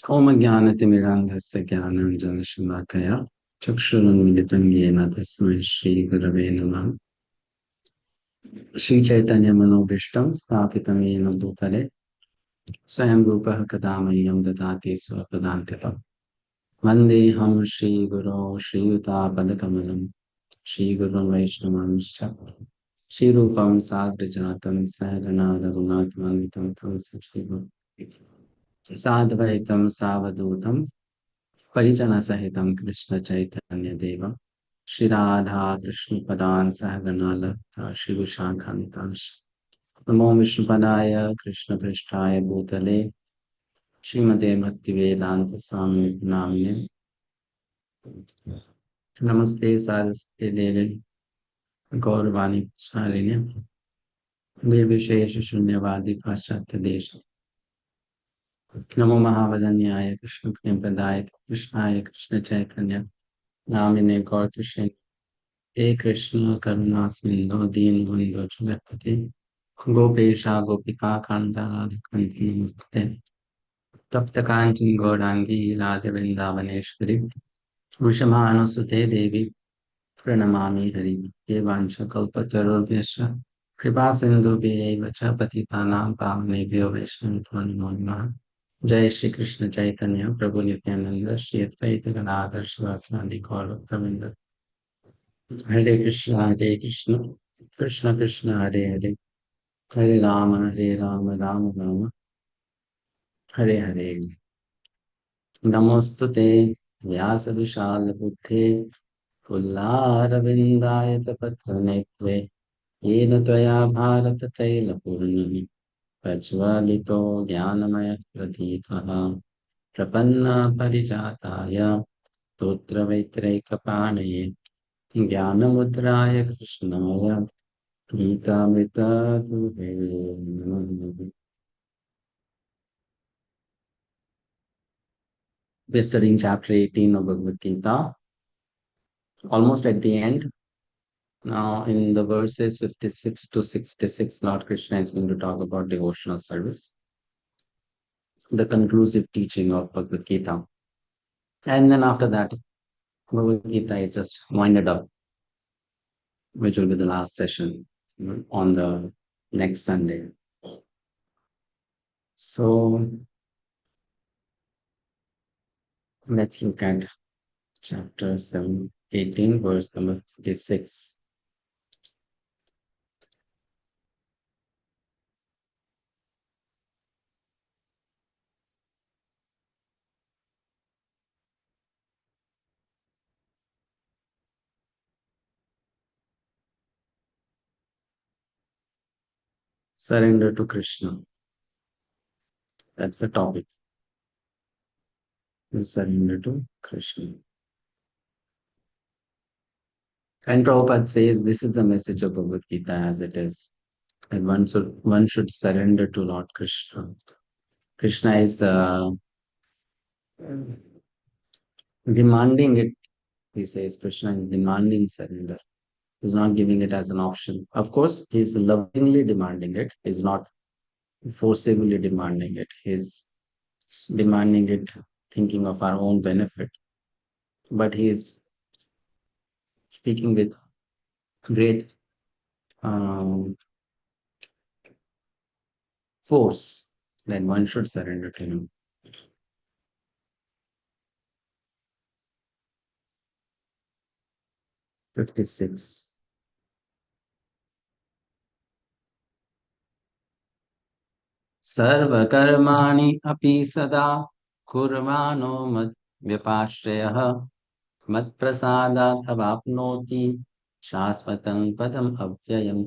Om Jnanatimirandhasya Jnananjana-shalakaya Chakshurunmilitam Yena Tasmai Shri Gurave Namah Shri Chaitanya Manobhishtam Sthapitam Yena Bhutale Swayam Rupaha Kadamayam Dadati Swapadantikam Vandeham Shri Guru Shri Yuta Padakamalam Shri Guru Vaishnavanscha Shri Rupam Sagrajatam Saharana Raghunathvanvitam Tam Sachivam Sadvaitam Savadutam Parijana Sahitam Krishna Chaitanya Deva Shri Radha Krishna Padan Sahagana Lalita Shri Vishakhantash Namo Vishnupadaya Krishna Prishtaya Bhutale Srimate Bhaktivedanta Swami Namine Namaste Saraswati Devi Gauravani Charini Nirvishesha Shunyavadi Paschatya Desha Namo Mahavadanyaya Krishna Prempadaya Krishnaya Krishna Chaitanya Namine Gauratushin हे कृष्ण करुणा सिंधु दीन बंधु जगतपते गोपेशा गोपिका कांता राधा कांत नमस्ते तप्त कांचन गौरांगी राधे वृंदावनेश्वरी वृषभानुसुते देवी प्रणमामि हरि हे वाञ्छकल्पतरुभ्यश्च कृपा सिन्धुभ्यैव च पतितानां पावनेभ्यो वैष्णवेभ्यो नमो नमः जय श्री कृष्ण चैतन्य प्रभु Nityanand Shri Advaita Gadadhar शिवासादि गौरभक्तवृंद Hare Krishna, Krishna Krishna, Hare Hare, Hare Rama, Rama Rama, Hare Hare. Namostute Vyasa Vishal Buddhe, Pullar Patra Netve, Yena Tvaya Bharata Taila Purnami, Prajvalito Jnanamaya Pradikaha, Prapanna Parijataya, Totra Vaitraika Panaye, Jnanamudraya Krishnaya, Gita we're studying chapter 18 of Bhagavad-gita, almost at the end. Now, in the verses 56 to 66, Lord Krishna is going to talk about devotional service, the conclusive teaching of Bhagavad-gita. And then after that, Bhagavad-gita is just winded up, which will be the last session on the next Sunday. So, let's look at chapter 18, verse number 56. Surrender to Krishna. That's the topic. You surrender to Krishna. And Prabhupada says this is the message of Bhagavad Gita as it is. And one should surrender to Lord Krishna. Krishna is demanding it. He says Krishna is demanding surrender. He's not giving it as an option. Of course, he's lovingly demanding it. He's not forcibly demanding it. He's demanding it thinking of our own benefit. But he's speaking with great force that one should surrender to him. 56. सर्वकर्माणि अपि सदा कुर्वाणो मद्व्यपाश्रयः मत्प्रसादात् अवाप्नोति शाश्वतं पदम् अव्ययम्.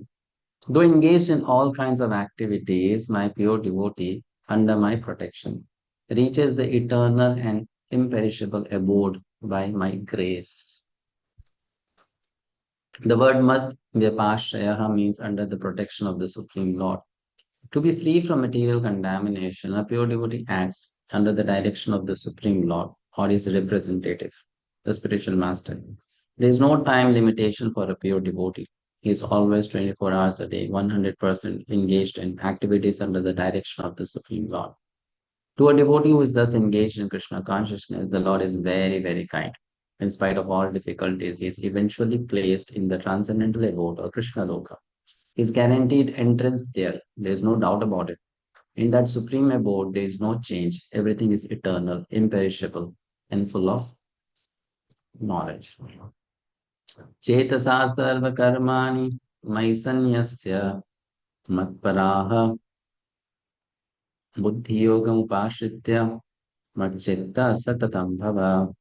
Though engaged in all kinds of activities, my pure devotee, under my protection, reaches the eternal and imperishable abode by my grace. The word mad vyapashraya means under the protection of the Supreme Lord. To be free from material contamination, a pure devotee acts under the direction of the Supreme Lord or his representative, the spiritual master. There is no time limitation for a pure devotee. He is always 24 hours a day, 100% engaged in activities under the direction of the Supreme Lord. To a devotee who is thus engaged in Krishna consciousness, the Lord is very, very kind. In spite of all difficulties, he is eventually placed in the transcendental abode or Krishna Loka. He is guaranteed entrance there. There is no doubt about it. In that supreme abode, there is no change. Everything is eternal, imperishable, and full of knowledge. Chetasa sarva karmani mai sanyasya matparaha buddhi yogam upashritya matchitta satatam bhava.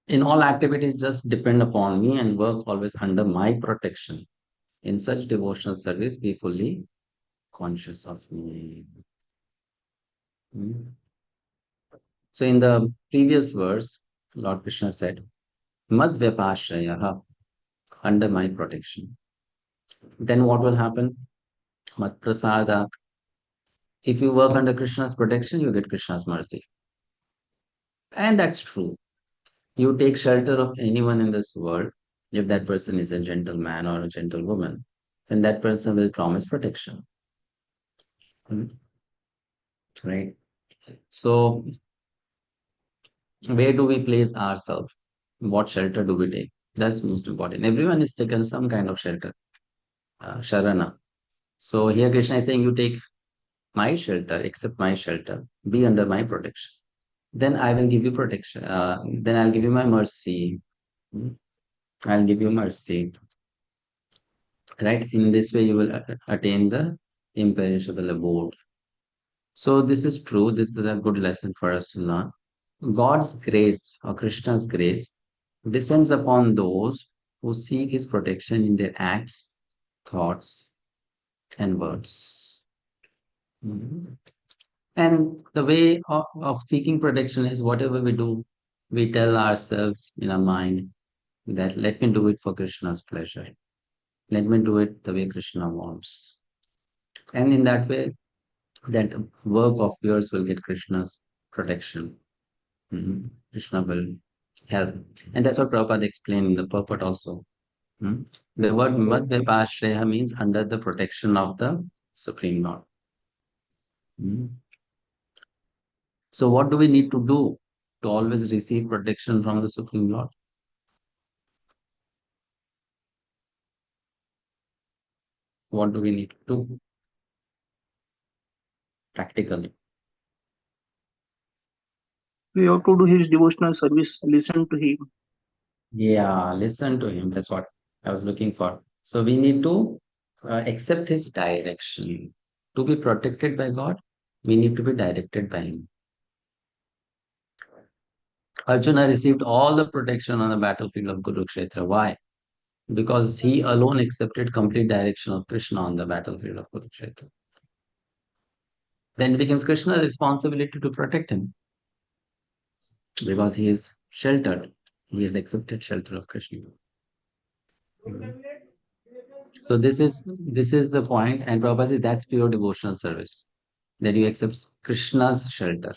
In all activities, just depend upon me and work always under my protection. In such devotional service, be fully conscious of me. Hmm. So, in the previous verse, Lord Krishna said, Mad Vyapashrayaha, under my protection. Then what will happen? Mat Prasadat. If you work under Krishna's protection, you get Krishna's mercy. And that's true. You take shelter of anyone in this world, if that person is a gentleman or a gentlewoman, then that person will promise protection. Hmm. Right? So, where do we place ourselves? What shelter do we take? That's most important. Everyone is taken some kind of shelter, sharana. So here Krishna is saying, you take my shelter, accept my shelter, be under my protection. Then I will give you protection. Then I'll give you my mercy. Hmm. I'll give you mercy. Right? In this way, you will attain the imperishable abode. So this is true. This is a good lesson for us to learn. God's grace or Krishna's grace descends upon those who seek his protection in their acts, thoughts, and words. Mhm. And the way of seeking protection is whatever we do, we tell ourselves in our mind that let me do it for Krishna's pleasure. Let me do it the way Krishna wants. And in that way, that work of yours will get Krishna's protection. Mhm. Krishna will help. And that's what Prabhupada explained in the purport also. Hmm. The word Madhyapashreya means under the protection of the Supreme Lord. Hmm. So, what do we need to do to always receive protection from the Supreme Lord? What do we need to do practically? We have to do his devotional service, listen to him. Yeah, listen to him. That's what I was looking for. So, we need to accept his direction. To be protected by God, we need to be directed by him. Arjuna received all the protection on the battlefield of Kurukshetra. Why? Because he alone accepted complete direction of Krishna on the battlefield of Kurukshetra. Then it becomes Krishna's responsibility to protect him because he is sheltered. He has accepted shelter of Krishna. So this is the point, and Prabhupada says that's pure devotional service. That you accept Krishna's shelter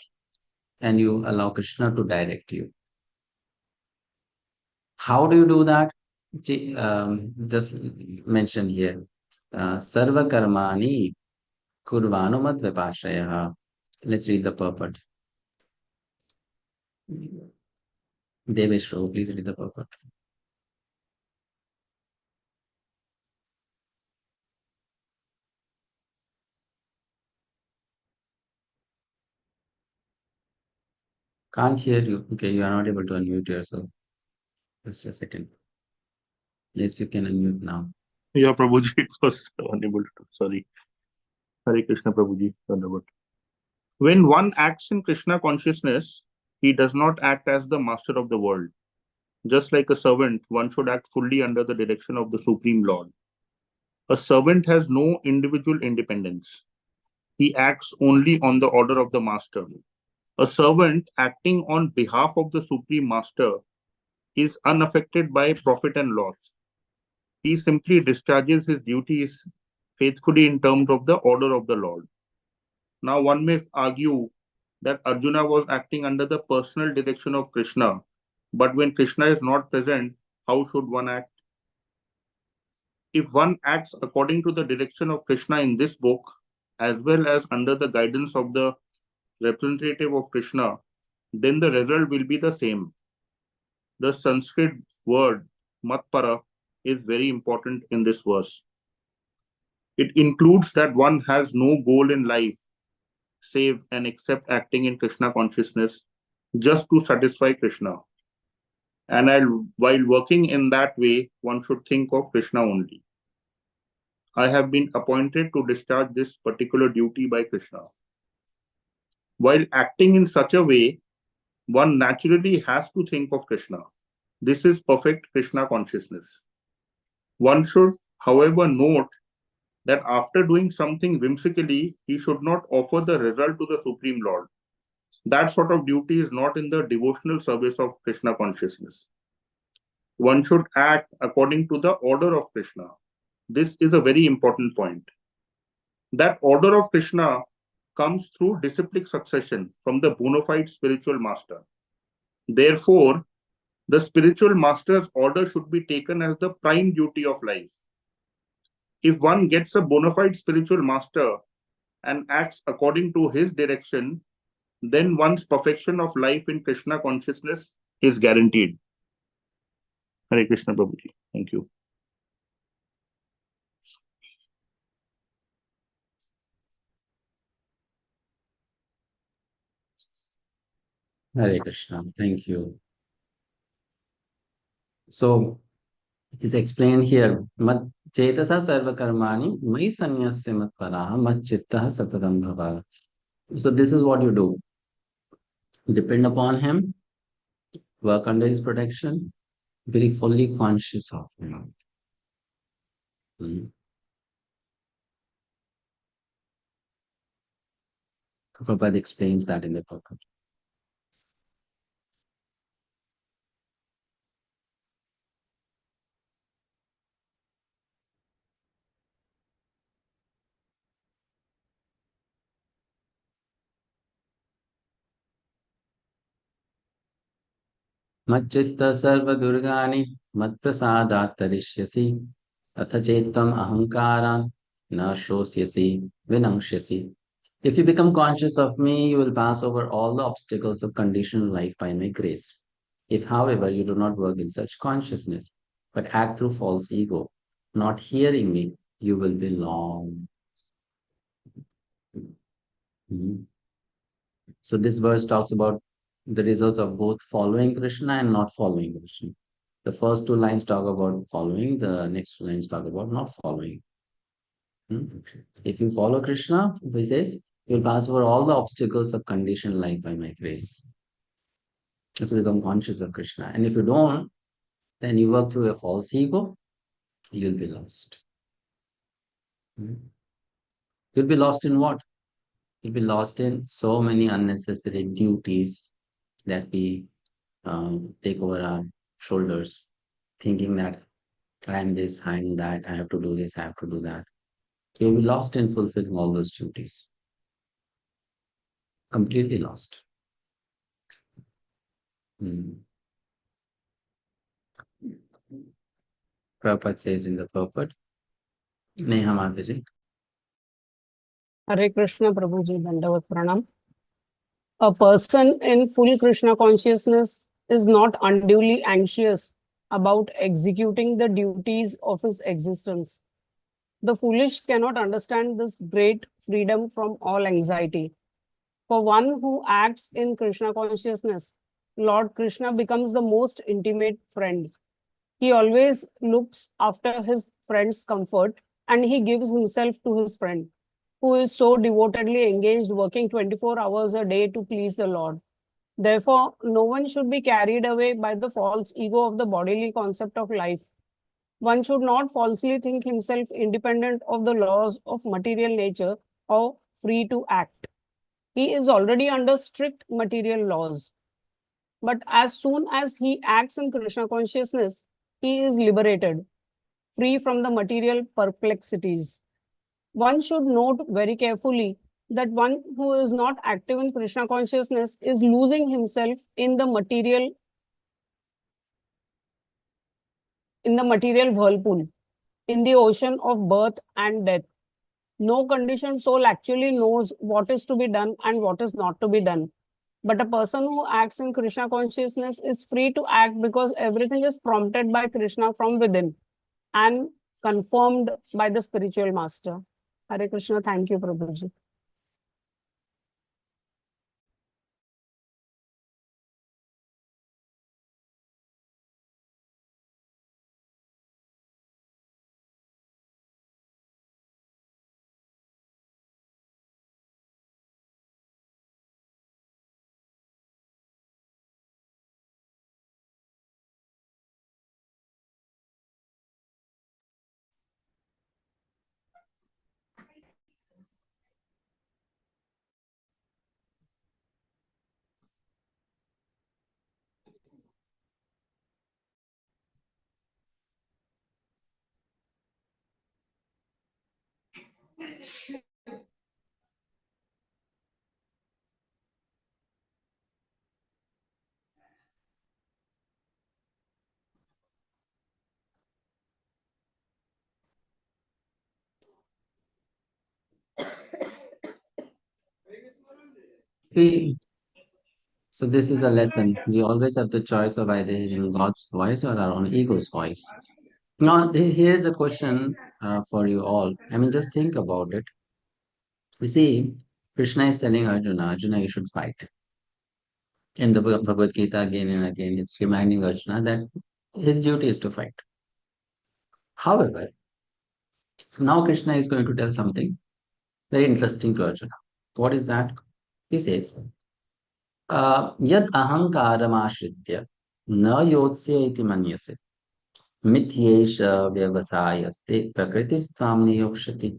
and you allow Krishna to direct you. How do you do that? Just mention here. Sarva karmani kurvano mad vipashraya. Let's read the purport. Deveshro, please read the purport. Can't hear you. Okay, you are not able to unmute yourself. Just a second. Yes, you can unmute now. Yeah, Prabhuji, it was unable to. Sorry. Hare Krishna, Prabhuji. Dhanyavad. When one acts in Krishna consciousness, he does not act as the master of the world. Just like a servant, one should act fully under the direction of the Supreme Lord. A servant has no individual independence. He acts only on the order of the master. A servant acting on behalf of the Supreme Master is unaffected by profit and loss. He simply discharges his duties faithfully in terms of the order of the Lord. Now one may argue that Arjuna was acting under the personal direction of Krishna, but when Krishna is not present, how should one act? If one acts according to the direction of Krishna in this book, as well as under the guidance of the representative of Krishna, then the result will be the same. The Sanskrit word matpara is very important in this verse. It includes that one has no goal in life save and except acting in Krishna consciousness just to satisfy Krishna. And while working in that way, one should think of Krishna only. I have been appointed to discharge this particular duty by Krishna. While acting in such a way, one naturally has to think of Krishna. This is perfect Krishna consciousness. One should, however, note that after doing something whimsically, he should not offer the result to the Supreme Lord. That sort of duty is not in the devotional service of Krishna consciousness. One should act according to the order of Krishna. This is a very important point. That order of Krishna comes through disciplic succession from the bona fide spiritual master. Therefore, the spiritual master's order should be taken as the prime duty of life. If one gets a bona fide spiritual master and acts according to his direction, then one's perfection of life in Krishna consciousness is guaranteed. Hare Krishna Prabhuji. Thank you. Hare Krishna. Thank you. So it is explained here. Mat chetasa sarva karmani mai sanyasya mat paraha mat chittaha satadam bhava. So this is what you do. Depend upon him, work under his protection, be fully conscious of him. Prabhupada explains that in the book. Macchitta sarva durgani mat prasadat tarishyasi atha chetam ahankaran na shosyasi vinangshyasi. If you become conscious of me, you will pass over all the obstacles of conditional life by my grace. If, however, you do not work in such consciousness, but act through false ego, not hearing me, you will be lost. So this verse talks about the results of both following Krishna and not following Krishna. The first two lines talk about following, the next two lines talk about not following. If you follow Krishna, he says, you'll pass over all the obstacles of conditioned life by my grace. If you become conscious of Krishna. And if you don't, then you work through a false ego, you'll be lost. You'll be lost in what? You'll be lost in so many unnecessary duties that we take over our shoulders, thinking that I am this, I am that, I have to do this, I have to do that. You'll be lost in fulfilling all those duties. Completely lost. Prabhupada says in the purport, Neha Mataji. Hare Krishna Prabhuji, Dandavat Pranam. A person in full Krishna consciousness is not unduly anxious about executing the duties of his existence. The foolish cannot understand this great freedom from all anxiety. For one who acts in Krishna consciousness, Lord Krishna becomes the most intimate friend. He always looks after his friend's comfort and he gives himself to his friend, who is so devotedly engaged working 24 hours a day to please the Lord. Therefore, no one should be carried away by the false ego of the bodily concept of life. One should not falsely think himself independent of the laws of material nature or free to act. He is already under strict material laws. But as soon as he acts in Krishna consciousness, he is liberated, free from the material perplexities. One should note very carefully that one who is not active in Krishna consciousness is losing himself in the material whirlpool, in the ocean of birth and death. No conditioned soul actually knows what is to be done and what is not to be done. But a person who acts in Krishna consciousness is free to act because everything is prompted by Krishna from within and confirmed by the spiritual master. Hare Krishna. Thank you, Prabhuji. So this is a lesson. We always have the choice of either hearing God's voice or our own ego's voice. Now, here's a question for you all. I mean, just think about it. You see, Krishna is telling Arjuna, you should fight. In the Bhagavad-gita again and again, it's reminding Arjuna that his duty is to fight. However, now Krishna is going to tell something very interesting to Arjuna. What is that? He says, Yad ahankaramashritya na yotsya iti manyase mityesha vyavasayaste prakritistam niyokshati.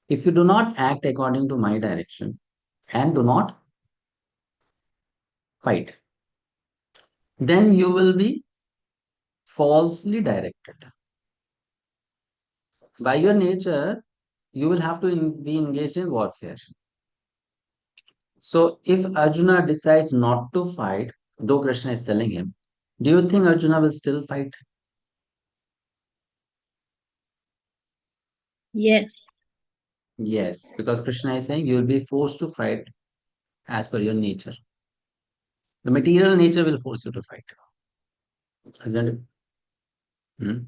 If you do not act according to my direction and do not fight, then you will be falsely directed. By your nature, you will have to be engaged in warfare. So if Arjuna decides not to fight, though Krishna is telling him, do you think Arjuna will still fight? Yes. Yes, because Krishna is saying you will be forced to fight as per your nature. The material nature will force you to fight. Isn't it?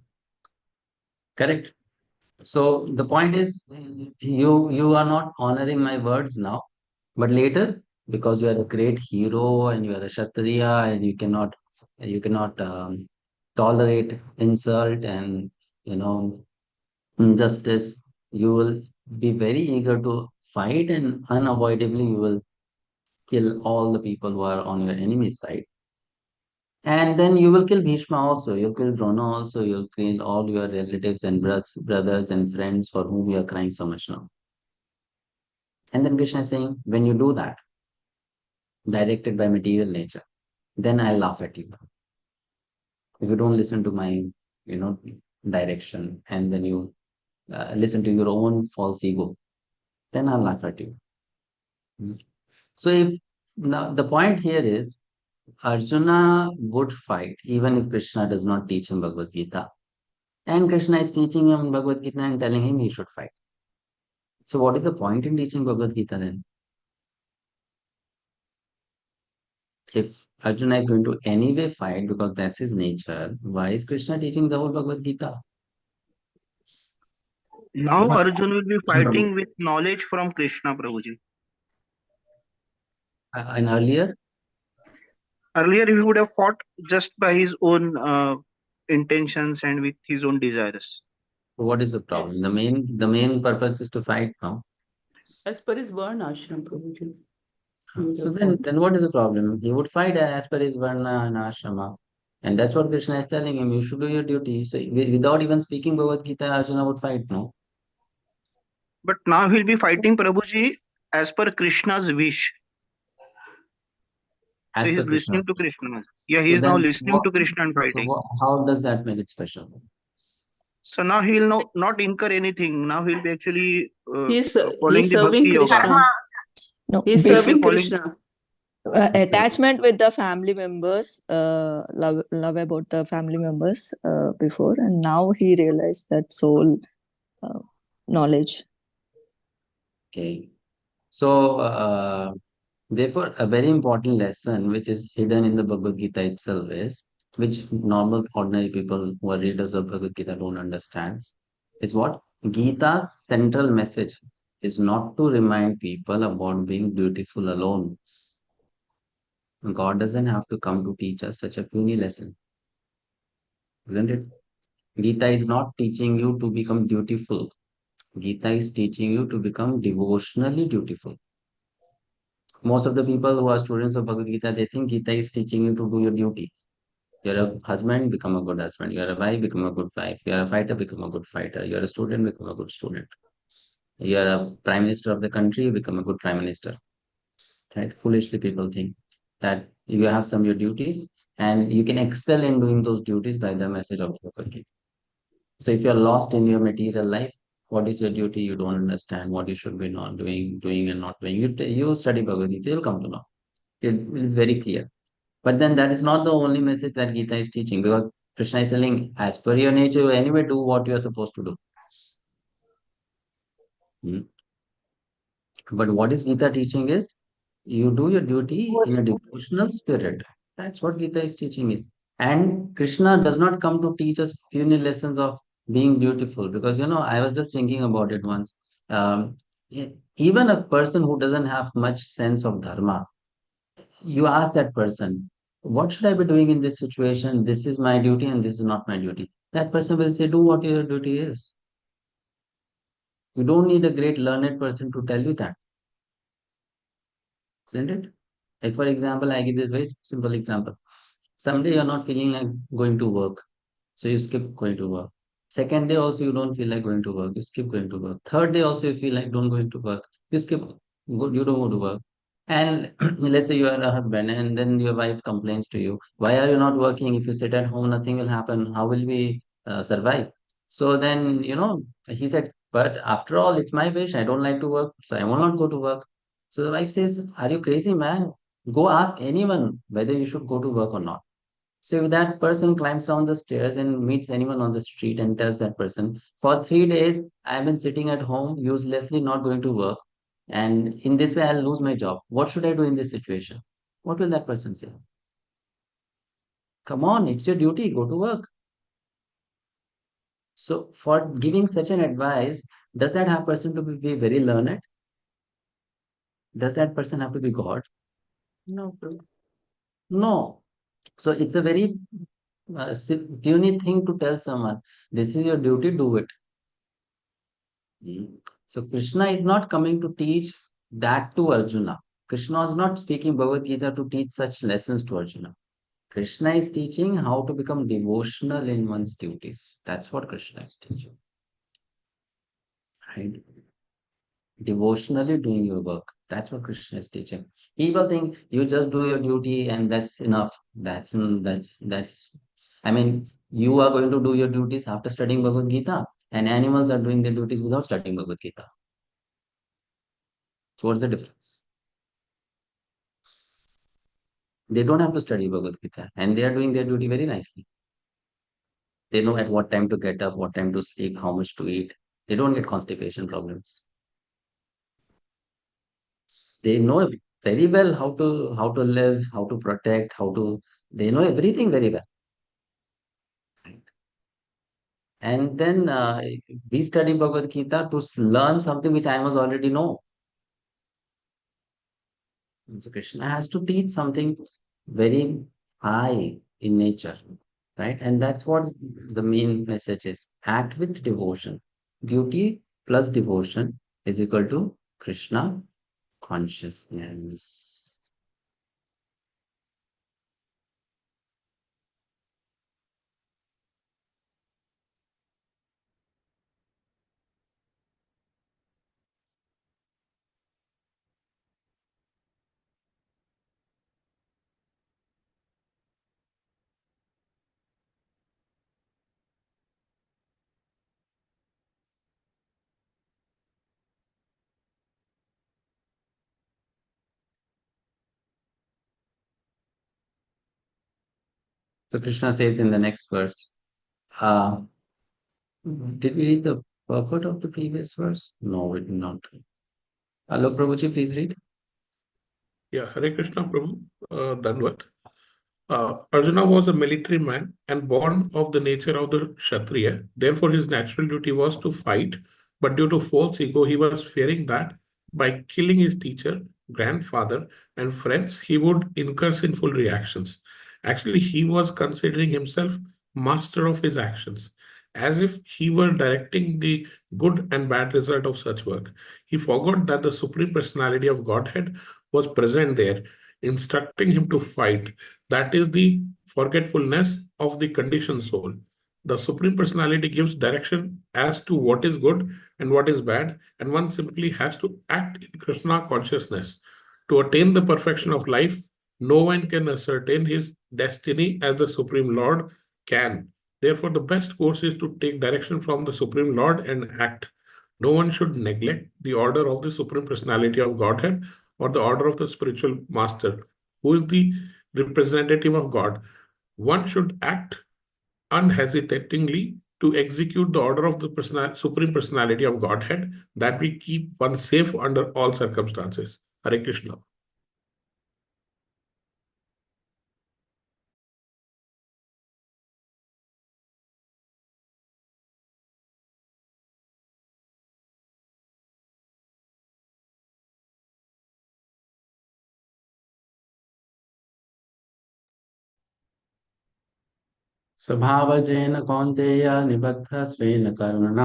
Correct. So the point is, you are not honoring my words now, but later, because you are a great hero and you are a Kshatriya and you cannot tolerate insult and injustice, you will be very eager to fight and unavoidably you will kill all the people who are on your enemy side. And then you will kill Bhishma also, you'll kill Drona also, you'll kill all your relatives and brothers and friends for whom you are crying so much now. And then Krishna is saying, when you do that, directed by material nature, then I'll laugh at you. If you don't listen to my, direction, and then you listen to your own false ego, then I'll laugh at you. So if now the point here is Arjuna would fight even if Krishna does not teach him Bhagavad Gita. And Krishna is teaching him Bhagavad Gita and telling him he should fight. So what is the point in teaching Bhagavad Gita then? If Arjuna is going to anyway fight because that's his nature, why is Krishna teaching the whole Bhagavad Gita? Now Arjuna will be fighting with knowledge from Krishna, Prabhuji. And earlier? Earlier he would have fought just by his own intentions and with his own desires. What is the problem? The main purpose is to fight now. As per his Varna ashram, Prabhuji. So then what is the problem? He would fight as per his Varna and Ashrama. And that's what Krishna is telling him. You should do your duty. So without even speaking Bhagavad Gita, Arjuna would fight, no? But now he'll be fighting Prabhuji as per Krishna's wish. As So per he's listening Krishna's. to Krishna. Yeah, he's now listening to Krishna and fighting. So how does that make it special? So now he will not incur anything. Now he'll be actually He's following the serving Bhakti Yoga. Krishna. No, He's He'll be serving falling. Krishna. attachment with the family members, love about the family members before, and now he realized that soul uh, knowledge. Okay. So, therefore, a very important lesson which is hidden in the Bhagavad Gita itself is, which normal, ordinary people who are readers of Bhagavad Gita don't understand, is what? Gita's central message is not to remind people about being beautiful alone. God doesn't have to come to teach us such a puny lesson, isn't it? Gita is not teaching you to become dutiful. Gita is teaching you to become devotionally dutiful. Most of the people who are students of Bhagavad Gita, they think Gita is teaching you to do your duty. You're a husband, become a good husband. You're a wife, become a good wife. You're a fighter, become a good fighter. You're a student, become a good student. You're a prime minister of the country, become a good prime minister. Right? Foolishly, people think that you have some your duties and you can excel in doing those duties by the message of Bhagavad Gita. So if you're lost in your material life, what is your duty? You don't understand what you should be not doing and not doing. You study Bhagavad Gita, you'll come to know. It will be very clear. But then that is not the only message that Gita is teaching, because Krishna is telling, as per your nature, you anyway do what you are supposed to do. Hmm. But what is Gita teaching is, you do your duty in a devotional spirit. That's what Gita is teaching is. And Krishna does not come to teach us puny lessons of being beautiful, because I was just thinking about it once. Um, Even a person who doesn't have much sense of dharma, you ask that person, what should I be doing in this situation? This is my duty and this is not my duty. That person will say, do what your duty is. You don't need a great learned person to tell you that, isn't it? Like, for example, I give this very simple example. Someday you're not feeling like going to work, so you skip going to work. Second day also you don't feel like going to work, you skip going to work. Third day also you feel like don't going to work, you skip, you don't go to work. And let's say you are a husband and then your wife complains to you, why are you not working? If you sit at home, nothing will happen. How will we survive? So then, he said, but after all, it's my wish. I don't like to work, so I will not go to work. So the wife says, are you crazy, man? Go ask anyone whether you should go to work or not. So if that person climbs down the stairs and meets anyone on the street and tells that person, for 3 days, I've been sitting at home, uselessly not going to work, and in this way, I'll lose my job. What should I do in this situation? What will that person say? Come on, it's your duty, go to work. So for giving such an advice, does that have person to be very learned? Does that person have to be God? No, Prabhu. No. So it's a very puny thing to tell someone, this is your duty, do it. So Krishna is not coming to teach that to Arjuna. Krishna is not speaking Bhagavad Gita to teach such lessons to Arjuna. Krishna is teaching how to become devotional in one's duties. That's what Krishna is teaching. Right? Devotionally doing your work. That's what Krishna is teaching. People think you just do your duty and that's enough. That's. I mean, you are going to do your duties after studying Bhagavad Gita, and animals are doing their duties without studying Bhagavad Gita. So what's the difference? They don't have to study Bhagavad Gita, and they are doing their duty very nicely. They know at what time to get up, what time to sleep, how much to eat. They don't get constipation problems. They know very well how to live, how to protect, how to. They know everything very well. Right? And then we study Bhagavad Gita to learn something which I must already know. So Krishna has to teach something very high in nature, right? And that's what the main message is. Act with devotion. Duty plus devotion is equal to Krishna consciousness. So Krishna says in the next verse, uh, did we read the purport of the previous verse? No, we did not. Alok Prabhuji, please read. Yeah, Hare Krishna Prabhu, Danvat. Arjuna was a military man and born of the nature of the Kshatriya. Therefore, his natural duty was to fight, but due to false ego, he was fearing that by killing his teacher, grandfather, and friends, he would incur sinful reactions. Actually, he was considering himself master of his actions, as if he were directing the good and bad result of such work. He forgot that the Supreme Personality of Godhead was present there, instructing him to fight. That is the forgetfulness of the conditioned soul. The Supreme Personality gives direction as to what is good and what is bad, and one simply has to act in Krishna consciousness. To attain the perfection of life, no one can ascertain his destiny as the Supreme Lord can. Therefore, the best course is to take direction from the Supreme Lord and act. No one should neglect the order of the Supreme Personality of Godhead or the order of the spiritual master, who is the representative of God. One should act unhesitatingly to execute the order of the Supreme Personality of Godhead that will keep one safe under all circumstances. Hare Krishna. स्वभावजेन कौन्तेय निबद्ध स्वेन कर्मणा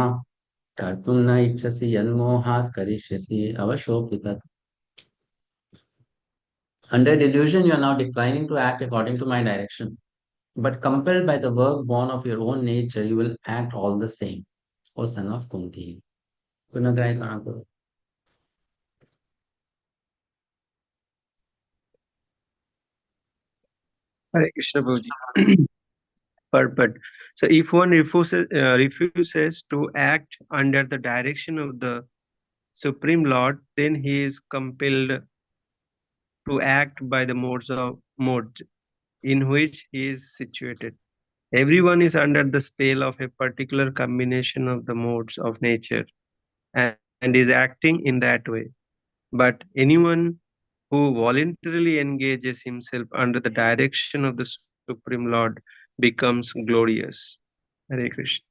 कर्तुं न इच्छसि यन्मोहात् करिष्यसि अवशोकि तत्. Under delusion, you are now declining to act according to my direction. But compelled by the work born of your own nature, you will act all the same. O son of Kunti. Kunagrai Kanakuru. Hare Krishna Prabhuji. But so if one refuses to act under the direction of the Supreme Lord, then he is compelled to act by the modes in which he is situated. Everyone is under the spell of a particular combination of the modes of nature and is acting in that way. But anyone who voluntarily engages himself under the direction of the Supreme Lord becomes glorious. Hare Krishna.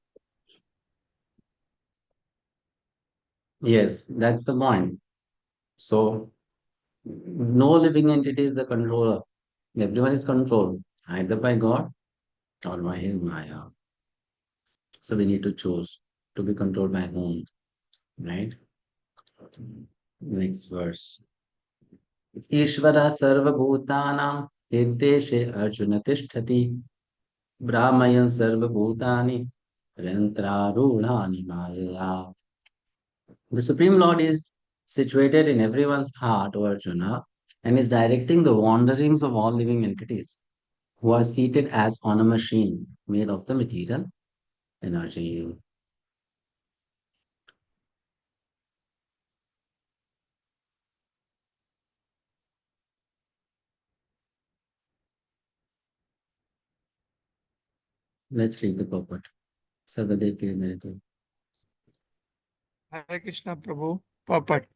Yes, that's the point. So, no living entity is the controller. Everyone is controlled either by God or by his Maya. So, we need to choose to be controlled by whom, right? Next verse. Ishvara sarvabhutanam hiddeshe arjuna tishtati brahmayan sarvabhutani yantrarunani maya. The Supreme Lord is situated in everyone's heart, O Arjuna, and is directing the wanderings of all living entities who are seated as on a machine made of the material energy. Let's read the purport. Sarvadev Kirimeritu. Hare Krishna Prabhu. Purport.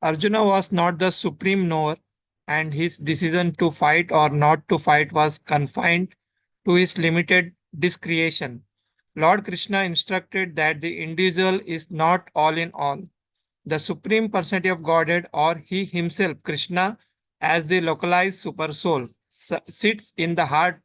Arjuna was not the supreme knower, and his decision to fight or not to fight was confined to his limited discretion. Lord Krishna instructed that the individual is not all in all. The Supreme Personality of Godhead, or He Himself, Krishna, as the localized super soul, sits in the heart,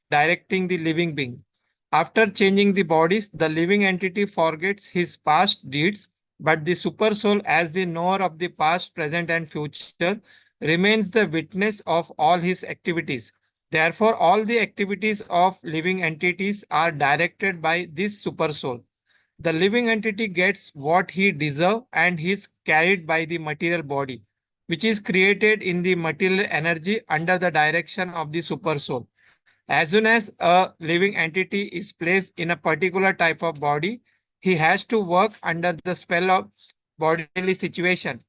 directing the living being. After changing the bodies, the living entity forgets his past deeds, but the super soul, as the knower of the past, present, and future, remains the witness of all his activities. Therefore, all the activities of living entities are directed by this super soul. The living entity gets what he deserves and he is carried by the material body, which is created in the material energy under the direction of the super soul. As soon as a living entity is placed in a particular type of body, he has to work under the spell of bodily situation.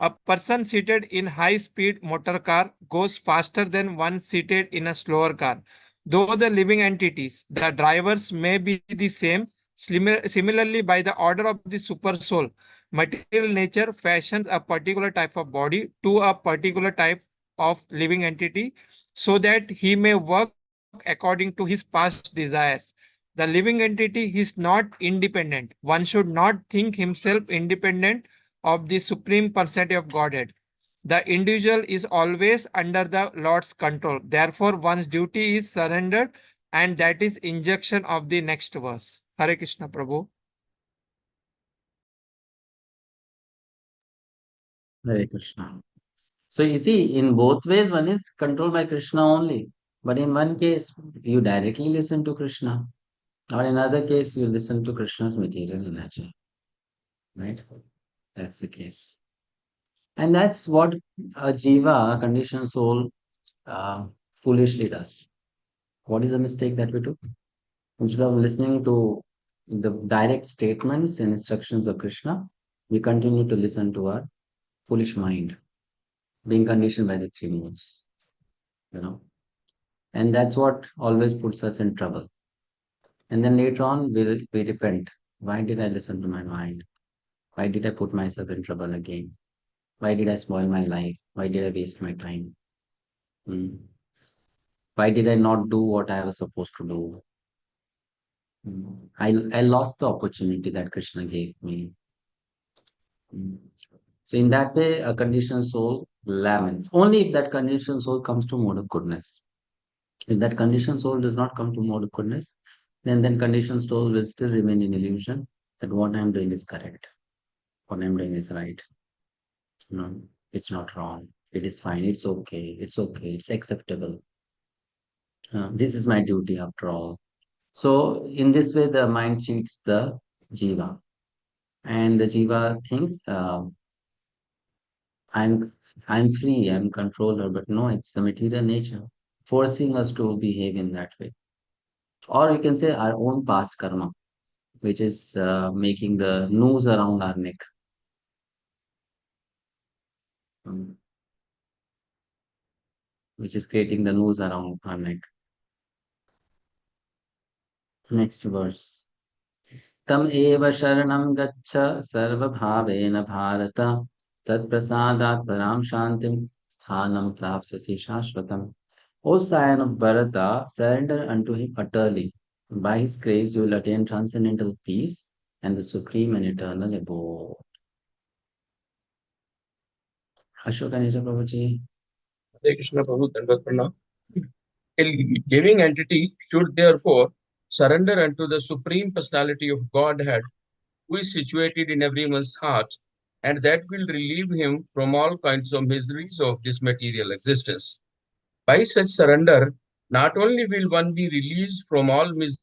A person seated in high-speed motor car goes faster than one seated in a slower car. though the living entities, the drivers may be the same. Similarly, by the order of the super soul, material nature fashions a particular type of body to a particular type of living entity so that he may work according to his past desires. The living entity is not independent. One should not think himself independent of the supreme personality of Godhead. The individual is always under the Lord's control. Therefore, one's duty is surrendered, and that is injection of the next verse. Hare Krishna, Prabhu. Hare Krishna. So you see, in both ways, one is controlled by Krishna only. But in one case, you directly listen to Krishna, or in another case, you listen to Krishna's material energy. Right? That's the case. And that's what a jiva, a conditioned soul, uh, foolishly does. What is the mistake that we do? Instead of listening to the direct statements and instructions of Krishna, we continue to listen to our foolish mind, being conditioned by the three modes, you know. And that's what always puts us in trouble. And then later on, we repent. Why did I listen to my mind? Why did I put myself in trouble again? Why did I spoil my life? Why did I waste my time? Hmm. Why did I not do what I was supposed to do? I lost the opportunity that Krishna gave me. So in that way, a conditioned soul laments. Only if that conditioned soul comes to mode of goodness. If that conditioned soul does not come to mode of goodness, then conditioned soul will still remain in illusion that what I'm doing is correct. What I'm doing is right. No, it's not wrong. It is fine. It's okay. It's okay. It's acceptable. This is my duty after all. So in this way, the mind cheats the jiva, and the jiva thinks I'm I'm free, I'm controller, but no, it's the material nature forcing us to behave in that way. Or you can say our own past karma, which is making the noose around our neck. um, which is creating the noose around our neck. Next verse. Tam eva sharanam gaccha sarvabhavena bharata tad prasadat param shantim sthanam prapsasi shashvatam. O scion of Bharata, surrender unto him utterly. By his grace, you will attain transcendental peace and the supreme and eternal abode. Ashoka Nisha Prabhuji. Hare Krishna, Prabhu, Dandavat Pranam. A living entity should therefore surrender unto the Supreme Personality of Godhead, who is situated in everyone's heart, and that will relieve him from all kinds of miseries of this material existence. By such surrender, not only will one be released from all miseries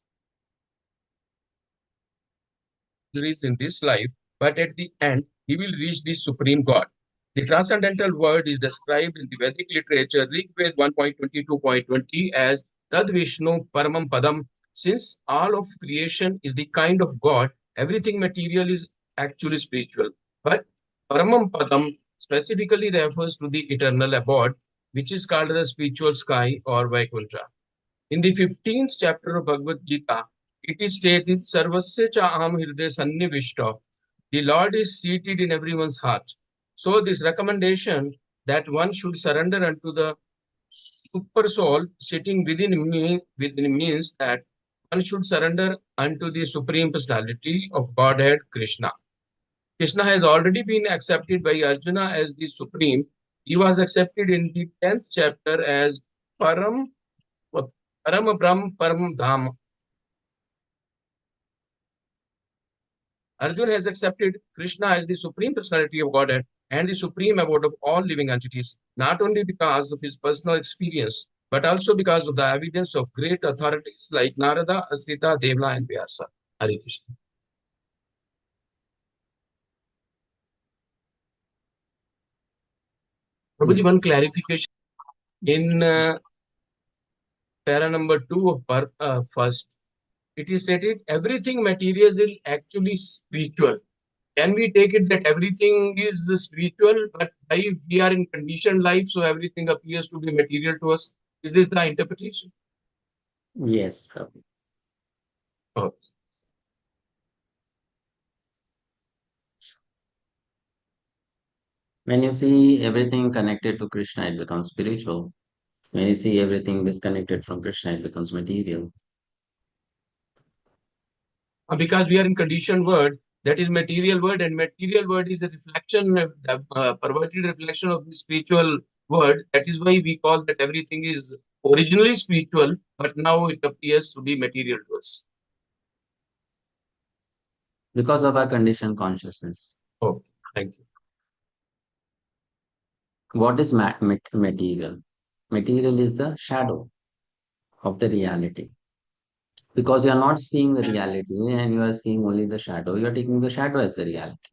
in this life, but at the end, he will reach the Supreme God. The transcendental word is described in the Vedic literature, Rig Ved 1.22.20 as Tad Vishnu Paramam Padam. Since all of creation is the kind of God, everything material is actually spiritual. But Paramam Padam specifically refers to the eternal abode, which is called the spiritual sky or Vaikuntha. In the 15th chapter of Bhagavad-gita, it is stated, Sarvasya cha aham hirde sannivishta. The Lord is seated in everyone's heart. So this recommendation that one should surrender unto the super soul sitting within me means that one should surrender unto the Supreme Personality of Godhead, Krishna. Krishna has already been accepted by Arjuna as the Supreme. He was accepted in the 10th chapter as Param Brahm Param Dham. Arjuna has accepted Krishna as the Supreme Personality of Godhead and the supreme abode of all living entities, not only because of his personal experience, but also because of the evidence of great authorities like Narada, Asita, Devla, and Vyasa. Hare Krishna. Prabhuji, Yes. one clarification. In para number 2 of first, it is stated everything material is actually spiritual. Can we take it that everything is spiritual, but we are in conditioned life, so everything appears to be material to us? Is this the interpretation? Yes, Prabhu. Oh, When you see everything connected to Krishna, it becomes spiritual. When you see everything disconnected from Krishna, it becomes material. because we are in conditioned world, that is material world, and material world is a reflection, perverted reflection of the spiritual world. That is why we call that everything is originally spiritual, but now it appears to be material to us. Because of our conditioned consciousness. Oh, thank you. What is material? Material is the shadow of the reality. Because you are not seeing the reality and you are seeing only the shadow, you are taking the shadow as the reality.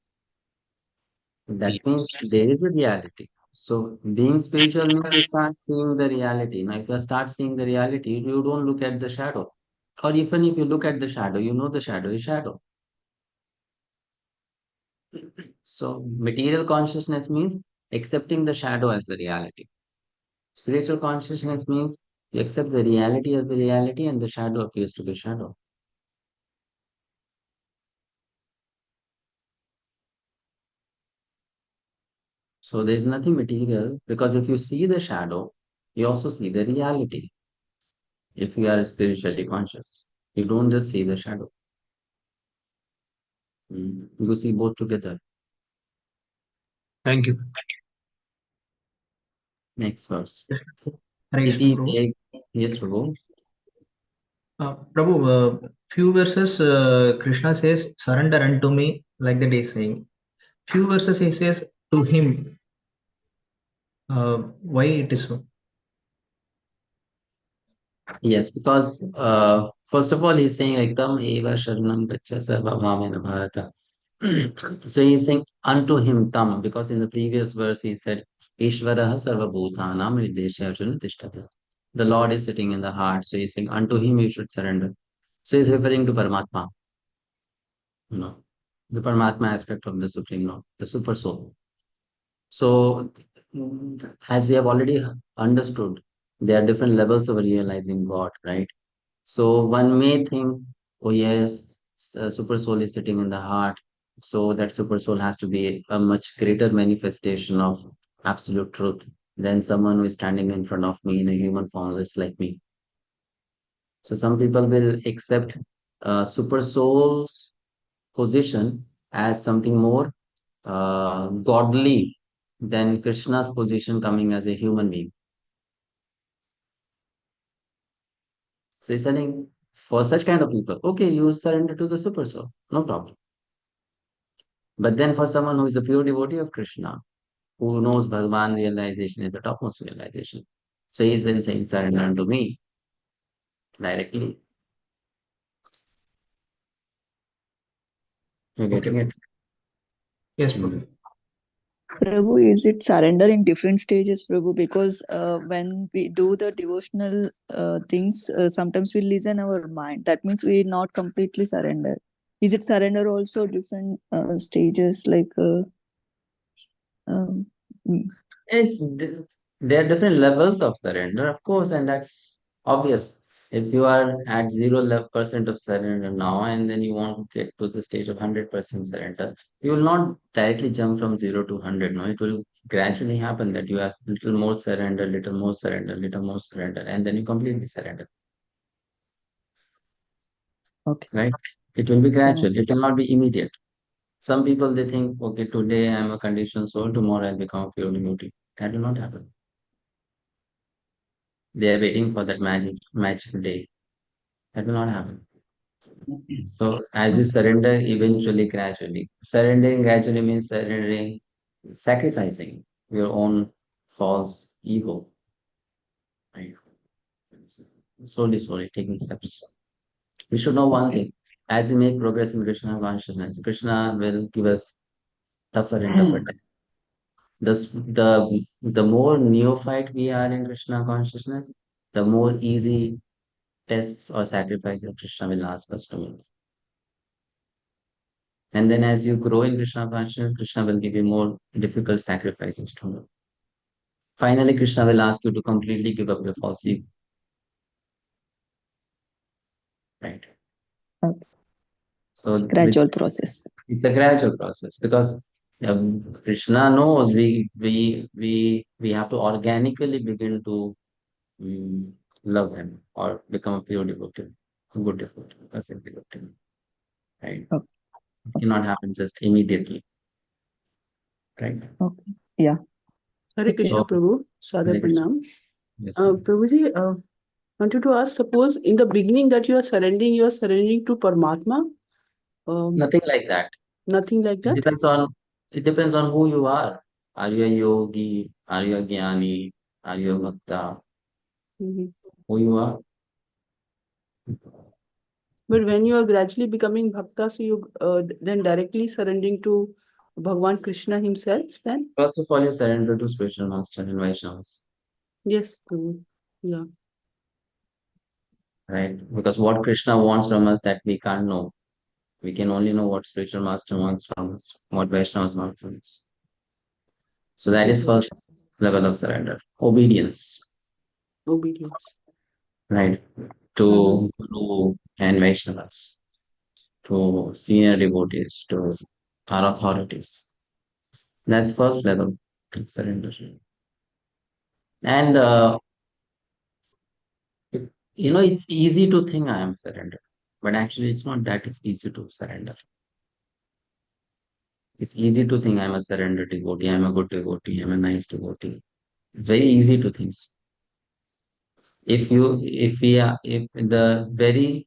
That means Yes. there is a reality. So being spiritual means you start seeing the reality. Now, if you start seeing the reality, you don't look at the shadow. Or even if you look at the shadow, you know the shadow is shadow. So material consciousness means accepting the shadow as the reality. Spiritual consciousness means you accept the reality as the reality and the shadow appears to be shadow. So there is nothing material because if you see the shadow, you also see the reality. If you are spiritually conscious, you don't just see the shadow. You see both together. Thank you. Next verse. Hare Krishna, Prabhu. Yes, Prabhu. Prabhu, few verses Krishna says, surrender unto me, like that he is saying. Few verses he says, to him. Why it is so? Yes, because first of all, he's saying like tam eva sharanam gaccha sarva bhamena bharata. So he's saying unto him tam, because in the previous verse he said Ishvaraha sarva bhutanam hridesha arjuna tishtata. The Lord is sitting in the heart, so he's saying unto him you should surrender. So he's referring to Paramatma, you know, the Paramatma aspect of the Supreme Lord, the Super Soul. So, as we have already understood, there are different levels of realizing God, right? So, one may think, oh, yes, Super Soul is sitting in the heart. So, that Super Soul has to be a much greater manifestation of absolute truth than someone who is standing in front of me in a human form, just like me. So, some people will accept Super Soul's position as something more godly than Krishna's position coming as a human being. So he's telling for such kind of people, okay, you surrender to the super soul, no problem. But then for someone who is a pure devotee of Krishna, who knows Bhagavan realization is the topmost realization, so he's then saying, surrender unto me directly. You're getting Okay. it? Yes, Prabhu. Prabhu, is it surrender in different stages, Prabhu? Because when we do the devotional things, sometimes we listen our mind. That means we not completely surrender. Is it surrender also different stages like? Um, mm, It's there are different levels of surrender, of course, and that's obvious. If you are at 0% of surrender now, and then you want to get to the stage of 100% surrender, you will not directly jump from 0 to 100. No, it will gradually happen that you have little more surrender, little more surrender, little more surrender, and then you completely surrender. okay. Right? It will be Yeah. gradual. It will not be immediate. Some people they think, okay, today I'm a conditioned soul, tomorrow I'll become a pure devotee. That will not happen. They are waiting for that magic day. That will not happen. So as you surrender, eventually, gradually. Surrendering gradually means surrendering, sacrificing your own false ego. Right? Slowly, slowly, taking steps. We should know one Okay. thing. As we make progress in Krishna consciousness, Krishna will give us tougher and tougher time. The more neophyte we are in Krishna consciousness, the more easy tests or sacrifices Krishna will ask us to make. And then as you grow in Krishna consciousness, Krishna will give you more difficult sacrifices to do. Finally, Krishna will ask you to completely give up your false ego. right? Okay. So It's gradual process. it's a gradual process because Krishna knows we have to organically begin to love him or become a pure devotee, a good devotee, perfect devotee, right? Okay. It cannot happen just immediately, right? Okay. Yeah. Hare Okay. Krishna, So, Prabhu. Sada Hare Krishna. Pranam. Yes, ma'am. Prabhuji, wanted to ask, suppose in the beginning that you are surrendering to Paramatma? Nothing like that. Nothing like It that? depends on who you are. Are you a yogi? Are you a jnani? Are you a bhakta? Mhm. Who you are? But when you are gradually becoming Bhakta, so you then directly surrendering to Bhagwan Krishna himself then? First of all, you surrender to spiritual master and Vaishnavas, Yes, Prabhu. Yeah. right? Because what Krishna wants from us that we can't know. We can only know what spiritual master wants from us, what Vaishnavas want from us. So that is first level of surrender. Obedience, Obedience. right? To Guru and Vaishnavas, to senior devotees, to our authorities. That's first level of surrender. And it's easy to think I am surrendered, but actually it's not that easy to surrender. It's easy to think I'm a surrendered devotee, I'm a good devotee, I'm a nice devotee. It's very easy to think so. If the very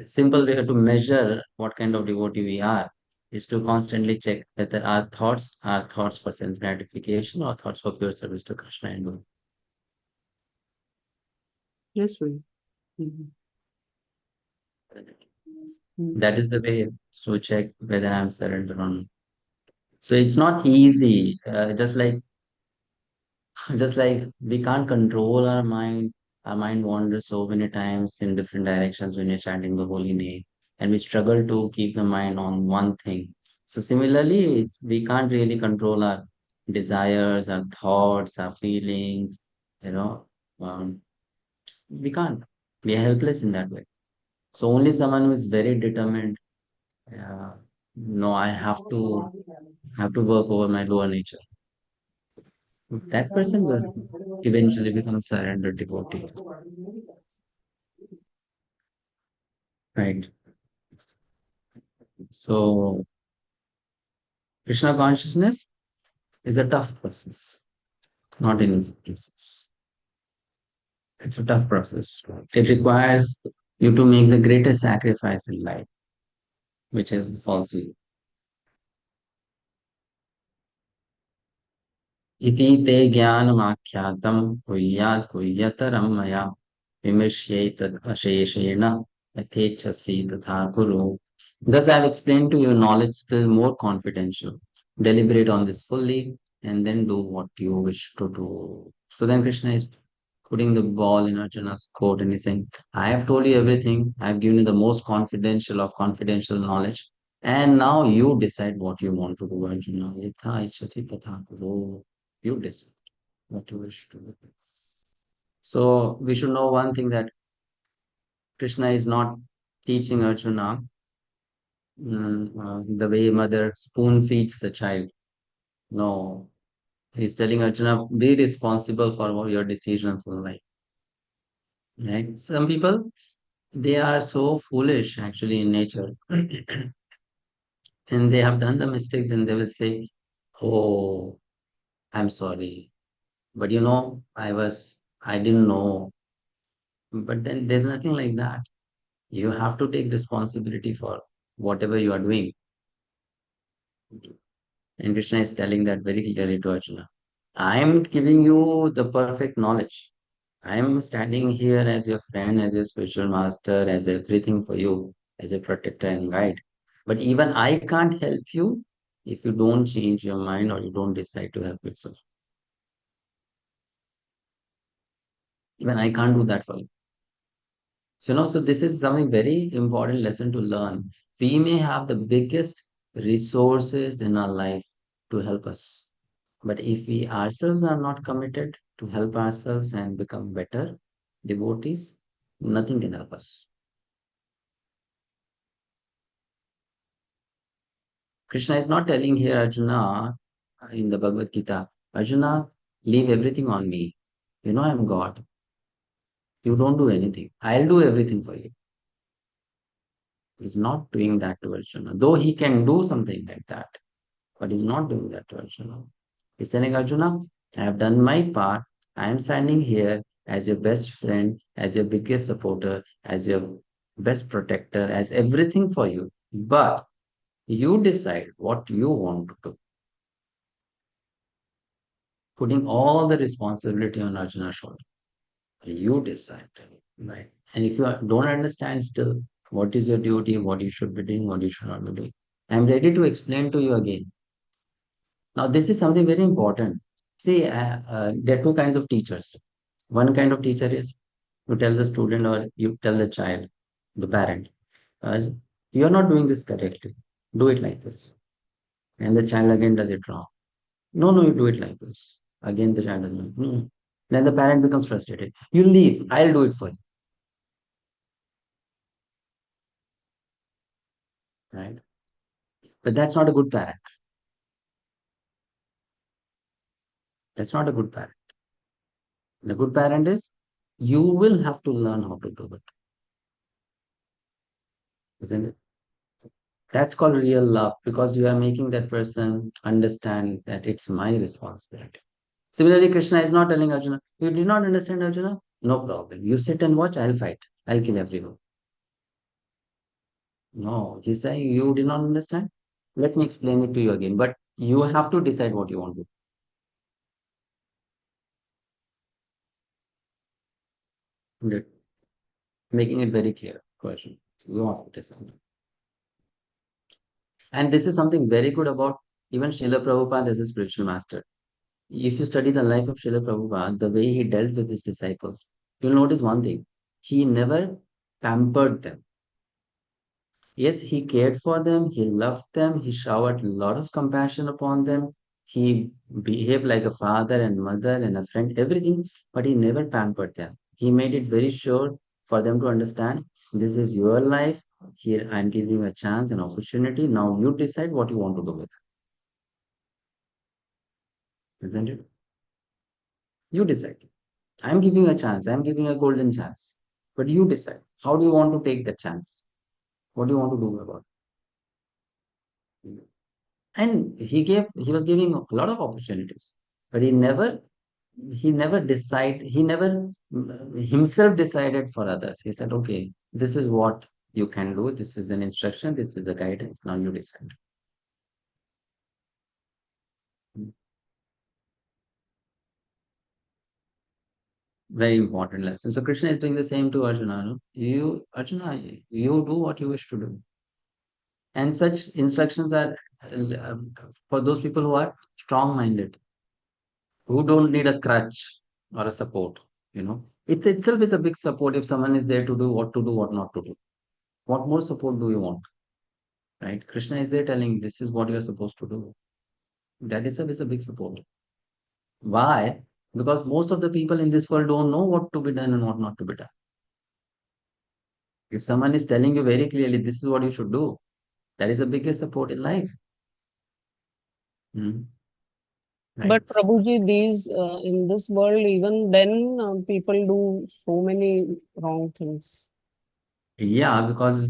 simple way to measure what kind of devotee we are is to constantly check whether our thoughts are thoughts for sense gratification or thoughts for pure service to Krishna and Guru. Yes, Prabhu. Mhm. That is the way to check whether I'm surrendered or not. So it's not easy. Just like we can't control our mind. Our mind wanders so many times in different directions when you're chanting the holy name, and we struggle to keep the mind on one thing. So similarly, we can't really control our desires, our thoughts, our feelings. You know, um, we can't. We are helpless in that way. So only someone who is very determined. No, I have to work over my lower nature. That person will eventually become surrendered devotee, right? So Krishna consciousness is a tough process, not an easy process. It's a tough process. It requires you to make the greatest sacrifice in life, which is the falsehood. इति ते ज्ञानमाख्यातं कुर्यात् कुर्यतरं मया विमृश्यैतद् अशेषेण यथेच्छसि तथा कुरु. Thus I have explained to you knowledge still more confidential. Deliberate on this fully and then do what you wish to do. So then Krishna is putting the ball in Arjuna's court and he's saying, I have told you everything. I have given you the most confidential of confidential knowledge. And now you decide what you want to do, Arjuna. Yatha ichchati tatha kuru. You decide what you wish to do. So we should know one thing that Krishna is not teaching Arjuna the way mother spoon feeds the child. No, he's telling Arjuna, be responsible for all your decisions in life. Right? Some people, they are so foolish actually in nature. And they have done the mistake, then they will say, oh, I'm sorry. But I didn't know. But then there's nothing like that. You have to take responsibility for whatever you are doing. And Krishna is telling that very clearly to Arjuna. I am giving you the perfect knowledge. I am standing here as your friend, as your spiritual master, as everything for you, as a protector and guide. But even I can't help you if you don't change your mind or you don't decide to help yourself. Even I can't do that for you. So this is something very important lesson to learn. We may have the biggest resources in our life to help us. But if we ourselves are not committed to help ourselves and become better devotees, nothing can help us. Krishna is not telling here Arjuna in the Bhagavad-gita, Arjuna, leave everything on me. You know I'm God. You don't do anything. I'll do everything for you. He's not doing that to Arjuna, though he can do something like that, but he's not doing that to Arjuna. He's telling Arjuna, I have done my part. I am standing here as your best friend, as your biggest supporter, as your best protector, as everything for you. But you decide what you want to do, putting all the responsibility on Arjuna's shoulder. You decide, right? And if you don't understand still what is your duty, what you should be doing, what you should not be doing, I'm ready to explain to you again. Now, this is something very important. See, there are two kinds of teachers. One kind of teacher is you tell the student or you tell the child, the parent, uh, you're not doing this correctly. Do it like this. And the child again does it wrong. No, no, you do it like this. Again, the child does not. No. Then the parent becomes frustrated. You leave. I'll do it for you. Right? But that's not a good parent. That's not a good parent. The good parent is you will have to learn how to do it. Isn't it? That's called real love because you are making that person understand that it's my responsibility. Similarly, Krishna is not telling Arjuna, you did not understand Arjuna? No problem. You sit and watch, I'll fight. I'll kill everyone. No, he's saying you did not understand. Let me explain it to you again. But you have to decide what you want to do. Good. Making it very clear question. So you have to decide. And this is something very good about even Srila Prabhupada as a spiritual master. If you study the life of Srila Prabhupada, the way he dealt with his disciples, you'll notice one thing. He never pampered them. Yes, he cared for them, he loved them, he showered a lot of compassion upon them. He behaved like a father and mother and a friend, everything, but he never pampered them. He made it very sure for them to understand this is your life. Here I'm giving you a chance, an opportunity. Now you decide what you want to do with it. Isn't it? You decide. I'm giving a chance, I'm giving a golden chance. But you decide. How do you want to take that chance? What do you want to do about it? And he was giving a lot of opportunities, but he never himself decided for others. He said, okay, this is what you can do. This is an instruction. This is the guidance. Now you decide. Very important lesson. So Krishna is doing the same to Arjuna. No? Arjuna, you do what you wish to do. And such instructions are for those people who are strong-minded, who don't need a crutch or a support. It itself is a big support if someone is there to do, what not to do. What more support do you want? Right? Krishna is there telling this is what you are supposed to do. That itself is a big support. Why? Because most of the people in this world don't know what to be done and what not to be done. If someone is telling you very clearly, this is what you should do, that is the biggest support in life. Hmm. Right? But Prabhuji, in this world, even then, people do so many wrong things. Yeah, because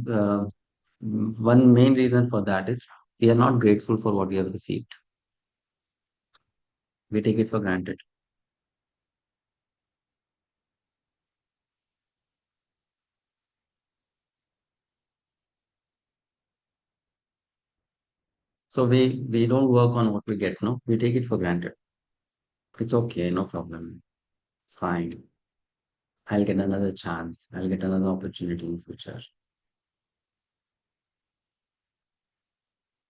one main reason for that is we are not grateful for what we have received. We take it for granted. So we don't work on what we get, no? We take it for granted. It's okay, no problem. It's fine. I'll get another chance. I'll get another opportunity in future.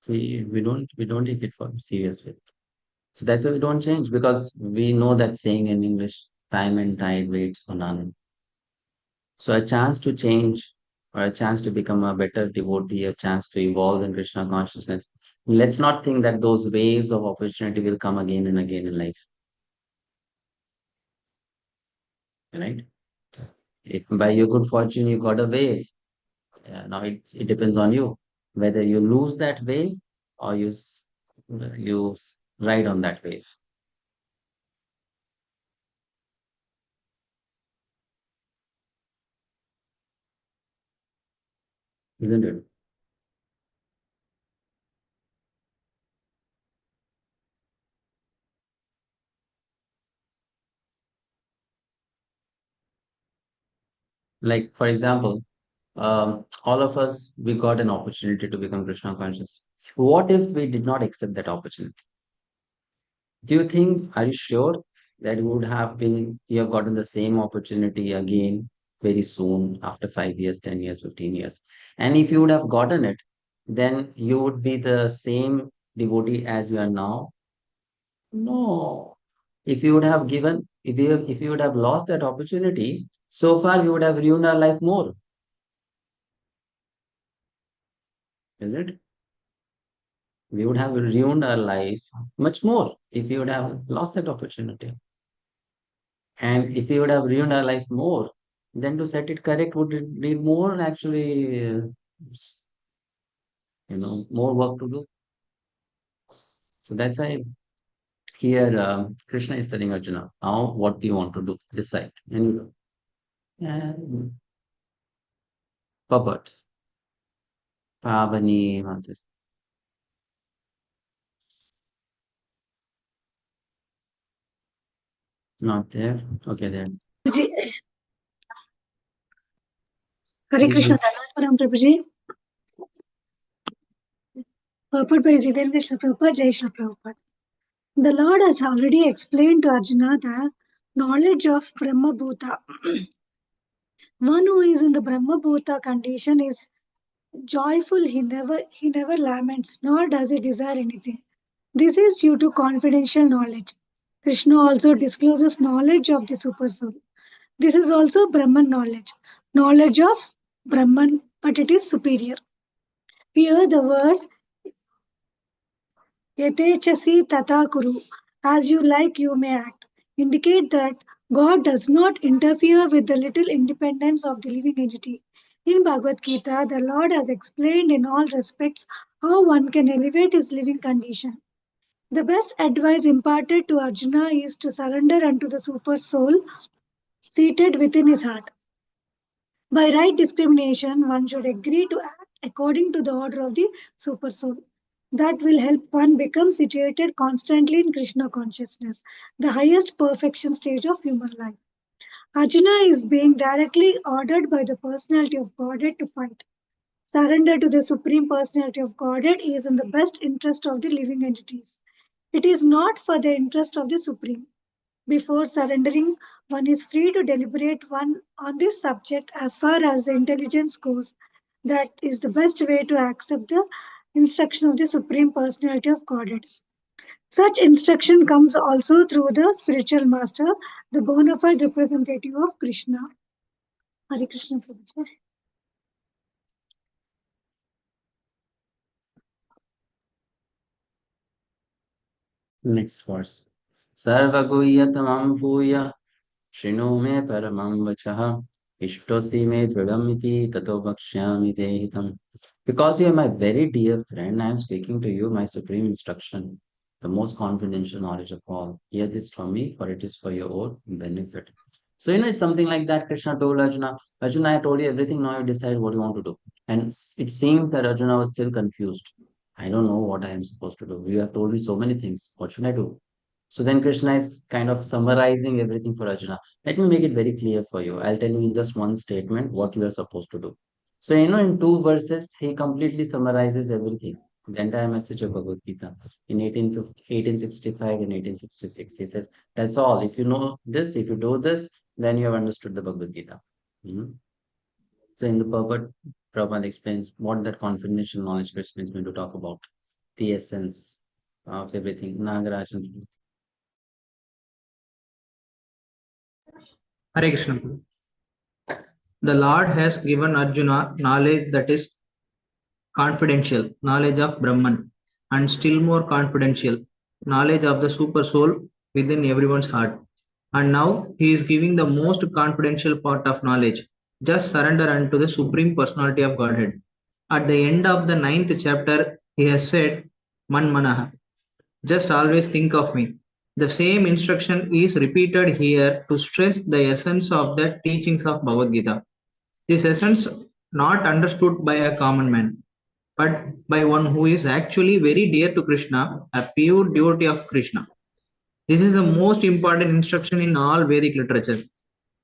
We don't take it for seriously. So that's why we don't change because we know that saying in English, time and tide waits for none. So a chance to change or a chance to become a better devotee, a chance to evolve in Krishna consciousness. Let's not think that those waves of opportunity will come again and again in life. Right? If by your good fortune you got a wave, now it depends on you whether you lose that wave or you ride on that wave. Isn't it? Like, for example, all of us, we got an opportunity to become Krishna conscious. What if we did not accept that opportunity? Do you think, are you sure that you have gotten the same opportunity again very soon after 5 years, 10 years, 15 years? And if you would have gotten it, then you would be the same devotee as you are now? No. If you would have lost that opportunity, so far we would have ruined our life more. Is it? We would have ruined our life much more if we would have lost that opportunity. And if we would have ruined our life more, then to set it correct would need more actually, more work to do. So that's why here Krishna is telling Arjuna, now what do you want to do? Decide. And you do. And Papat, Pavani, Mata. Not there. Okay, there. Prabhuji. Hare Please Krishna, do. Dharam Prabhuji. Purport by Jivendra Shri Prabhupada, Jai Shri Prabhupada. The Lord has already explained to Arjuna the knowledge of Brahma Bhuta. One who is in the Brahma Bhuta condition is joyful. He never laments, nor does he desire anything. This is due to confidential knowledge. Krishna also discloses knowledge of the Super Soul. This is also Brahman knowledge of Brahman, but it is superior. Here the words Yatechasi tata kuru, as you like you may act, indicate that God does not interfere with the little independence of the living entity. In Bhagavad-gita, the Lord has explained in all respects how one can elevate his living condition. The best advice imparted to Arjuna is to surrender unto the super soul seated within his heart. By right discrimination, one should agree to act according to the order of the super soul. That will help one become situated constantly in Krishna consciousness, the highest perfection stage of human life. Arjuna is being directly ordered by the personality of Godhead to fight. Surrender to the Supreme Personality of Godhead is in the best interest of the living entities. It is not for the interest of the Supreme. Before surrendering, one is free to deliberate on this subject as far as the intelligence goes. That is the best way to accept the instruction of the Supreme Personality of Godhead. Such instruction comes also through the spiritual master, the bona fide representative of Krishna. Hare Krishna Prabhupada. Next verse. Sarvaguhyatamam bhuya Shrino me paramam vachaha ishtosi me dridamiti tato bhakshyami dehitam. Because you are my very dear friend, I am speaking to you my supreme instruction, the most confidential knowledge of all. Hear this from me, for it is for your own benefit. So, it's something like that Krishna told Arjuna. Arjuna, I told you everything, now you decide what you want to do. And it seems that Arjuna was still confused. I don't know what I am supposed to do. You have told me so many things. What should I do? So then Krishna is kind of summarizing everything for Arjuna. Let me make it very clear for you. I'll tell you in just one statement what you are supposed to do. So, in 2 verses, he completely summarizes everything, the entire message of Bhagavad-gita in 1865 and 1866. He says, that's all. If you know this, if you do this, then you have understood the Bhagavad-gita. So in the purport, Prabhupada explains what that confidential knowledge Krishna is going to talk about, the essence of everything. Nagarajan. Hare Krishna. The Lord has given Arjuna knowledge that is confidential, knowledge of Brahman, and still more confidential, knowledge of the super soul within everyone's heart. And now he is giving the most confidential part of knowledge. Just surrender unto the Supreme Personality of Godhead. At the end of the 9th chapter, he has said, man manaha. Just always think of me. The same instruction is repeated here to stress the essence of the teachings of Bhagavad Gita. This essence not understood by a common man, but by one who is actually very dear to Krishna, a pure devotee of Krishna. This is the most important instruction in all Vedic literature.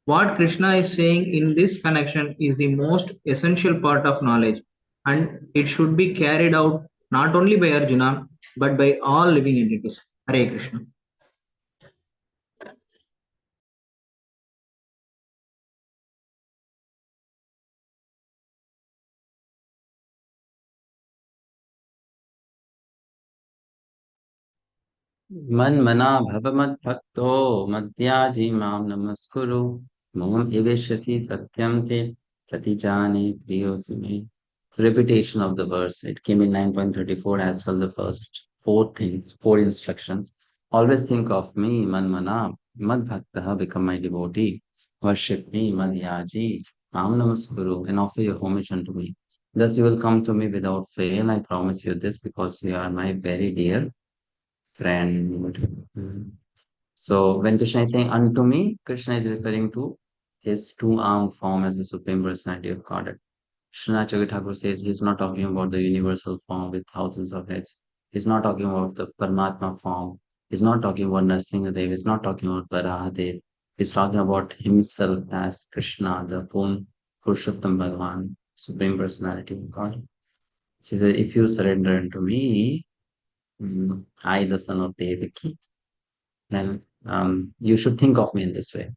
What Krishna is saying in this connection is the most essential part of knowledge, and it should be carried out not only by Arjuna but by all living entities. Hare Krishna. मन मना भव मद भक्तो मद्याजी माम नमस्कुरु मम एवेष्यसि सत्यम ते प्रतिजाने प्रियोसि मे. Repetition of the verse. It came in 9.34 as well. The first four things, four instructions. Always think of me, man mana, mad bhaktaha, become my devotee. Worship me, mad yaji, mam namaskuru, and offer your homage unto me. Thus you will come to me without fail. I promise you this because you are my very dear friend. So when Krishna is saying unto me, Krishna is referring to his two-armed form as the Supreme Personality of Godhead. Srinath Thakur says he's not talking about the universal form with thousands of heads. He's not talking about the Paramatma form. He's not talking about Nrsimhadev. He's not talking about Varahadev. He's talking about himself as Krishna, the Purna Purushottam Bhagavan, Supreme Personality of God. She said, if you surrender unto me, I, the son of Devaki, then you should think of me in this way.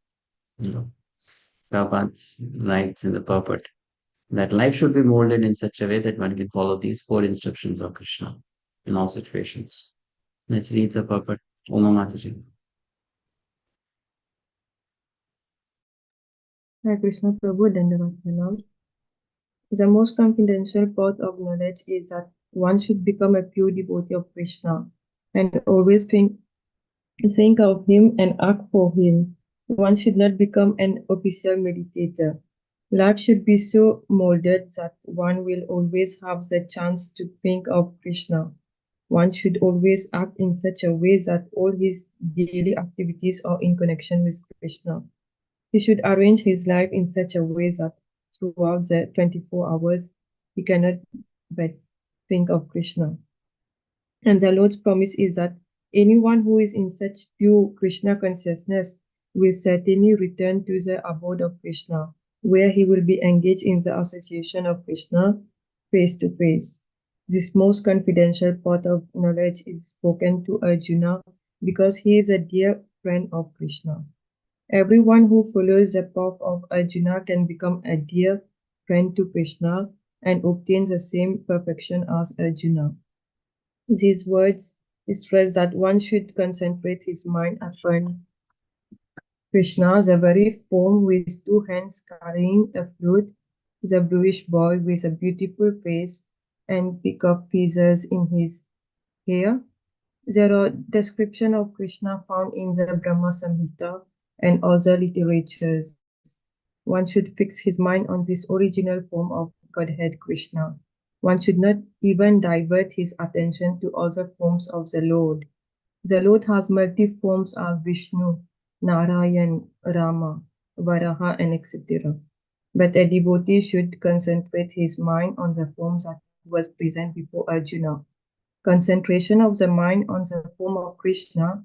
Prabhupada writes in the purport that life should be molded in such a way that one can follow these four instructions of Krishna in all situations. Let's read the purport. Om Mataji. Hare Krishna Prabhu, Dandavat Pranam. The most confidential part of knowledge is that one should become a pure devotee of Krishna and always think of him and act for him. One should not become an official meditator. Life should be so molded that one will always have the chance to think of Krishna. One should always act in such a way that all his daily activities are in connection with Krishna. He should arrange his life in such a way that throughout the 24 hours he cannot but think of Krishna. And the Lord's promise is that anyone who is in such pure Krishna consciousness will certainly return to the abode of Krishna, where he will be engaged in the association of Krishna face to face. This most confidential part of knowledge is spoken to Arjuna because he is a dear friend of Krishna. Everyone who follows the path of Arjuna can become a dear friend to Krishna and obtain the same perfection as Arjuna. These words stress that one should concentrate his mind upon Krishna, the very form with two hands carrying a flute, the bluish boy with a beautiful face and peacock feathers in his hair. There are descriptions of Krishna found in the Brahma Samhita and other literatures. One should fix his mind on this original form of Godhead Krishna. One should not even divert his attention to other forms of the Lord. The Lord has multi forms as Vishnu, Narayan, Rama, Varaha, and etc. But a devotee should concentrate his mind on the form that was present before Arjuna. Concentration of the mind on the form of Krishna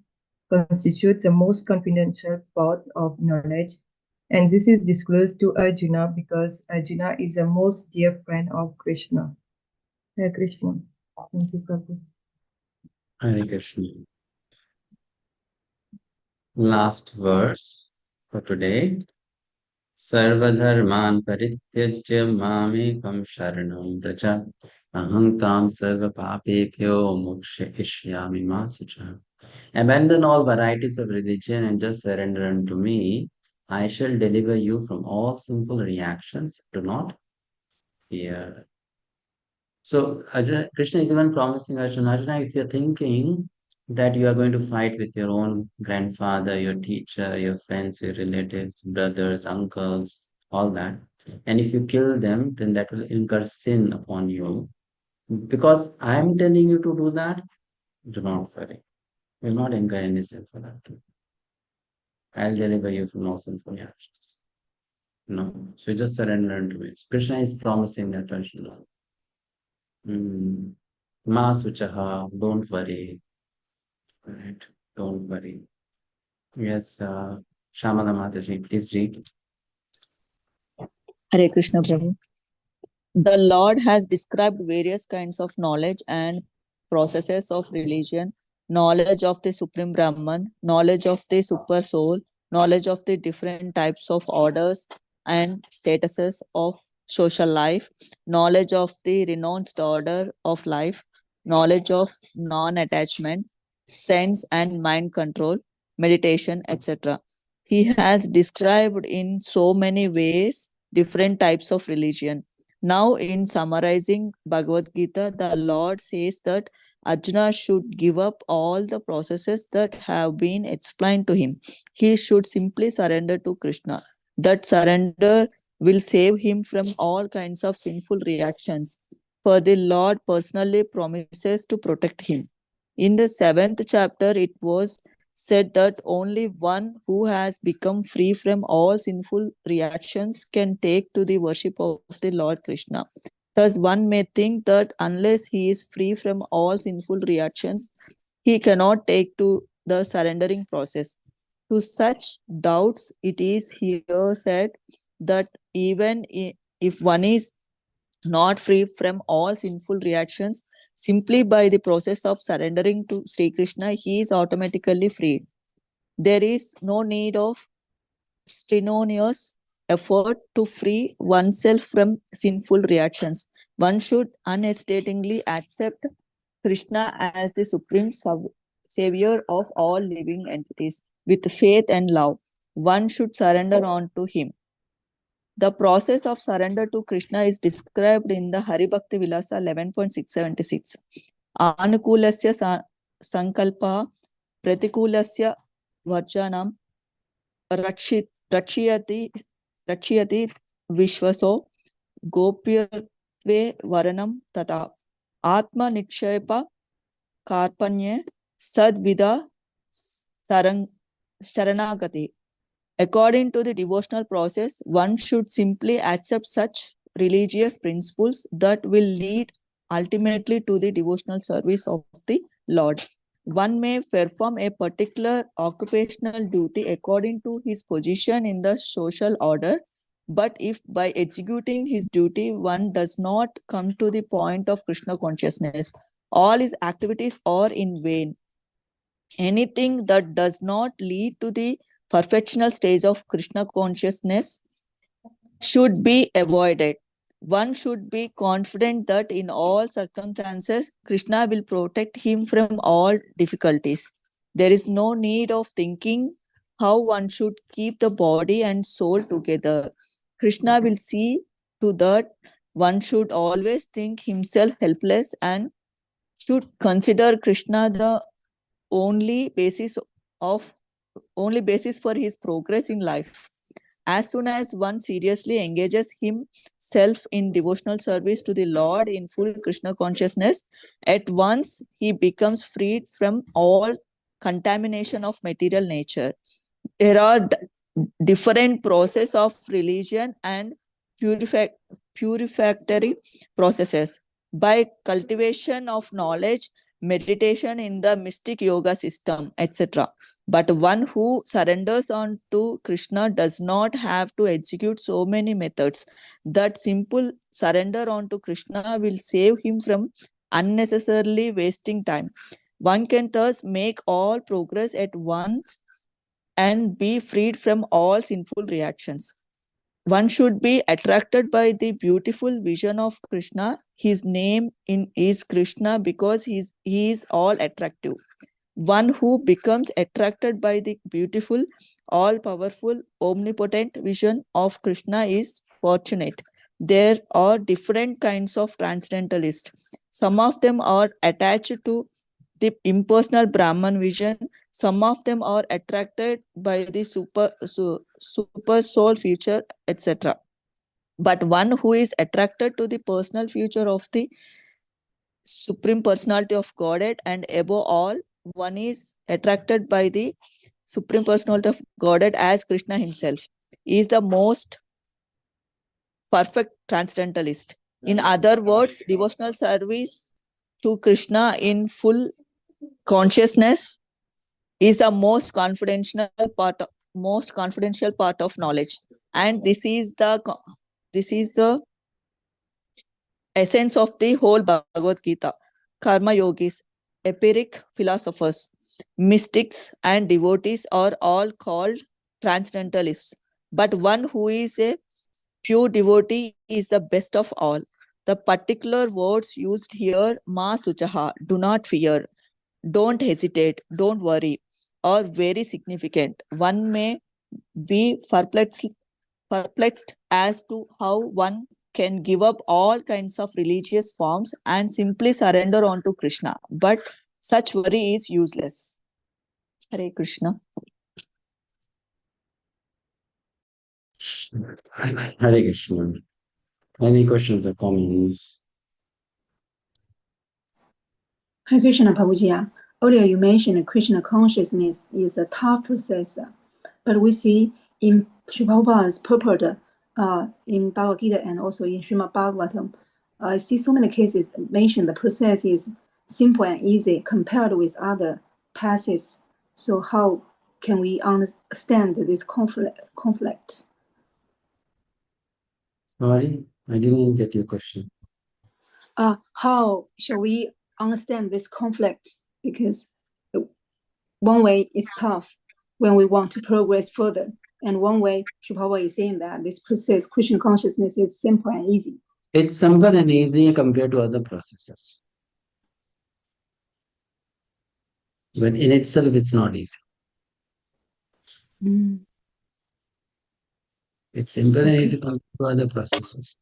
constitutes the most confidential part of knowledge, and this is disclosed to Arjuna because Arjuna is the most dear friend of Krishna. Hare Krishna. Thank you, Prabhu. Hare Krishna. Last verse for today. Sarvadharman parityajya mamekam sharanam vraja aham tam sarva papebhyo mokshaishyami ma sucha. Abandon all varieties of religion and just surrender unto me. I shall deliver you from all sinful reactions. Do not fear. So Arjuna, Krishna is even promising Arjuna, Arjuna, if you're thinking that you are going to fight with your own grandfather, your teacher, your friends, your relatives, brothers, uncles, all that, and if you kill them, then that will incur sin upon you. Because I am telling you to do that, do not worry. You will not incur any sinful action. I'll deliver you from all sinful actions. No, so just surrender unto me. Krishna is promising that Arjuna. Ma suchaha, don't worry. Right? Don't worry. Yes, Shamala Mataji, please read. Hare Krishna Prabhu. The Lord has described various kinds of knowledge and processes of religion, knowledge of the Supreme Brahman, knowledge of the Super Soul, knowledge of the different types of orders and statuses of social life, knowledge of the renounced order of life, knowledge of non-attachment, sense and mind control, meditation, etc. He has described in so many ways different types of religion. Now, in summarizing Bhagavad-gita, the Lord says that Arjuna should give up all the processes that have been explained to him. He should simply surrender to Krishna. That surrender will save him from all kinds of sinful reactions, for the Lord personally promises to protect him. In the 7th chapter, it was said that only one who has become free from all sinful reactions can take to the worship of the Lord Krishna. Thus, one may think that unless he is free from all sinful reactions, he cannot take to the surrendering process. To such doubts, it is here said that even if one is not free from all sinful reactions, simply by the process of surrendering to Sri Krishna, he is automatically freed. There is no need of strenuous effort to free oneself from sinful reactions. One should unhesitatingly accept Krishna as the supreme savior of all living entities. With faith and love, one should surrender on to him. The process of surrender to Krishna is described in the Hari Bhakti Vilasa 11.676. Anukulasya sankalpa pratikulasya varjanam रक्षयति विश्वसो गोप्यत्वे वरणम तथा आत्मनिक्षेप कार्पण्ये सद्विदा sharanagati. According to the devotional process, one should simply accept such religious principles that will lead ultimately to the devotional service of the Lord. One may perform a particular occupational duty according to his position in the social order, but if by executing his duty one does not come to the point of Krishna consciousness, all his activities are in vain. Anything that does not lead to the perfectional stage of Krishna consciousness should be avoided. One should be confident that in all circumstances, Krishna will protect him from all difficulties. There is no need of thinking how one should keep the body and soul together. Krishna will see to that one should always think himself helpless and should consider Krishna the only basis for his progress in life. As soon as one seriously engages himself in devotional service to the Lord in full Krishna consciousness, at once he becomes freed from all contamination of material nature. There are different processes of religion and purificatory processes. By cultivation of knowledge, meditation in the mystic yoga system, etc. But one who surrenders on to Krishna does not have to execute so many methods. That simple surrender on to Krishna will save him from unnecessarily wasting time. One can thus make all progress at once and be freed from all sinful reactions. One should be attracted by the beautiful vision of Krishna. His name is Krishna because he is all attractive. One who becomes attracted by the beautiful, all-powerful, omnipotent vision of Krishna is fortunate. There are different kinds of transcendentalists. Some of them are attached to the impersonal Brahman vision. Some of them are attracted by the super soul future, etc. But one who is attracted to the personal future of the Supreme Personality of Godhead, and above all, one is attracted by the Supreme Personality of Godhead as Krishna himself. He is the most perfect transcendentalist. In other words, devotional service to Krishna in full consciousness is the most confidential part of knowledge, and this is the essence of the whole Bhagavad-gita. Karma yogis, empiric philosophers, mystics, and devotees are all called transcendentalists, but one who is a pure devotee is the best of all. The particular words used here, ma suchaha, do not fear, don't hesitate, don't worry, are very significant. One may be perplexed as to how one can give up all kinds of religious forms and simply surrender onto Krishna. But such worry is useless. Hare Krishna. Hare Krishna. Any questions or comments? Hare Krishna Prabhuji. Earlier you mentioned Krishna consciousness is a tough process, but we see in Prabhupada's purport in Bhagavad-gita and also in Srimad Bhagavatam, I see so many cases mention the process is simple and easy compared with other passes. So how can we understand this conflict? Sorry, I didn't get your question. How shall we understand this conflict? Because one way is tough when we want to progress further, and one way Prabhupada is saying that this process, Krishna consciousness, is simple and easy. It's simple and easy compared to other processes. But in itself, it's not easy. It's simple and easy compared to other processes.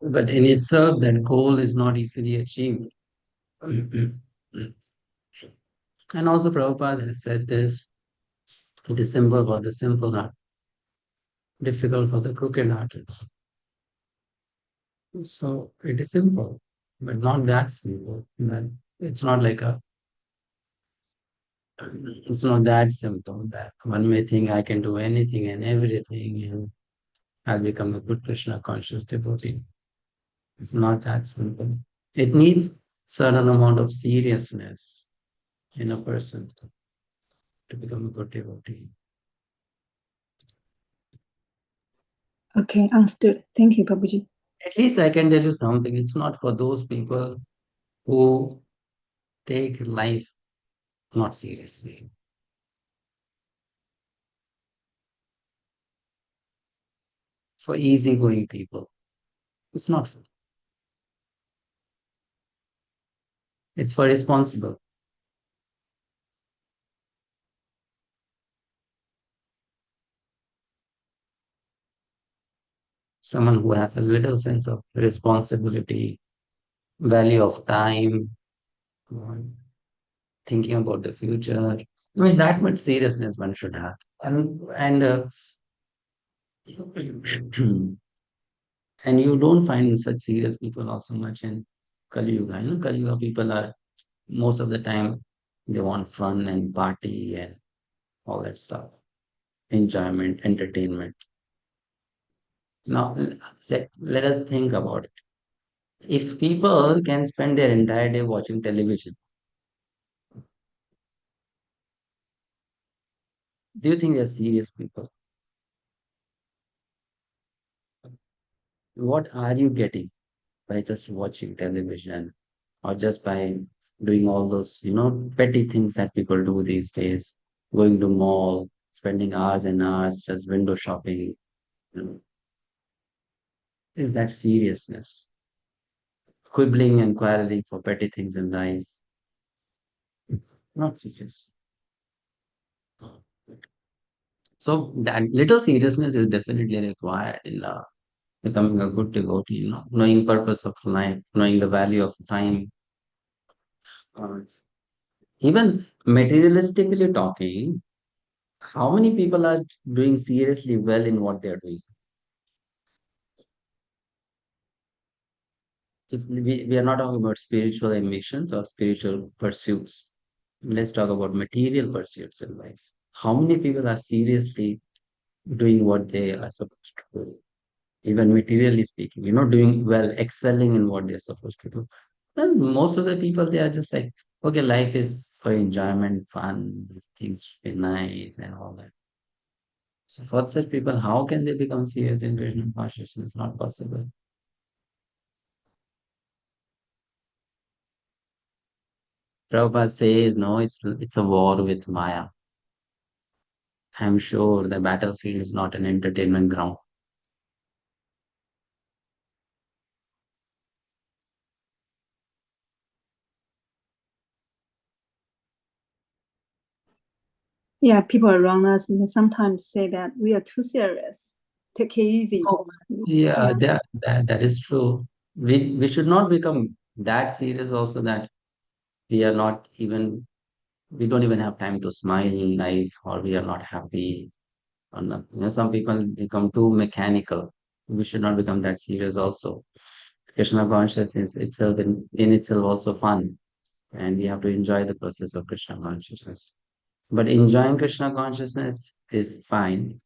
But in itself, that goal is not easily achieved. And also Prabhupada has said this, it is simple for the simple heart, difficult for the crooked hearted. So it is simple, but not that simple. It's not like it's not that simple that one may think I can do anything and everything and I'll become a good Krishna conscious devotee. It's not that simple. It needs certain amount of seriousness in a person to become a good devotee. Okay, understood. Thank you, Prabhuji. At least I can tell you something. It's not for those people who take life not seriously. For easygoing people, it's not for. It's for responsible. Someone who has a little sense of responsibility, value of time, thinking about the future. I mean, that much seriousness one should have. And and you don't find such serious people also much in Kali Yuga. You know, Kali Yuga people are most of the time they want fun and party and all that stuff, enjoyment, entertainment. Now let us think about it. If people can spend their entire day watching television, do you think they're serious people? What are you getting by just watching television or just by doing all those, petty things that people do these days, going to mall, spending hours and hours just window shopping, you know, is that seriousness? Quibbling and quarreling for petty things in life, not serious. So that little seriousness is definitely required in becoming a good devotee, knowing purpose of life, knowing the value of time. Uh, Even materialistically talking, how many people are doing seriously well in what they're doing? if we are not talking about spiritual ambitions or spiritual pursuits. Let's talk about material pursuits in life. How many people are seriously doing what they are supposed to do, even materially speaking, doing well, excelling in what they're supposed to do? Well, most of the people, they are just like, okay, life is for enjoyment, fun, things should be nice and all that. So for such people, how can they become serious in Krishna consciousness? Not possible. Prabhupada says, no, it's a war with Maya. I'm sure the battlefield is not an entertainment ground. Yeah, people around us may sometimes say that we are too serious. Take it easy. Oh, yeah, that is true. We should not become that serious also that we are not even we don't even have time to smile in life, or we are not happy, or not. Some people become too mechanical. We should not become that serious also. Krishna consciousness itself in itself also fun, and we have to enjoy the process of Krishna consciousness. But enjoying Krishna consciousness is fine,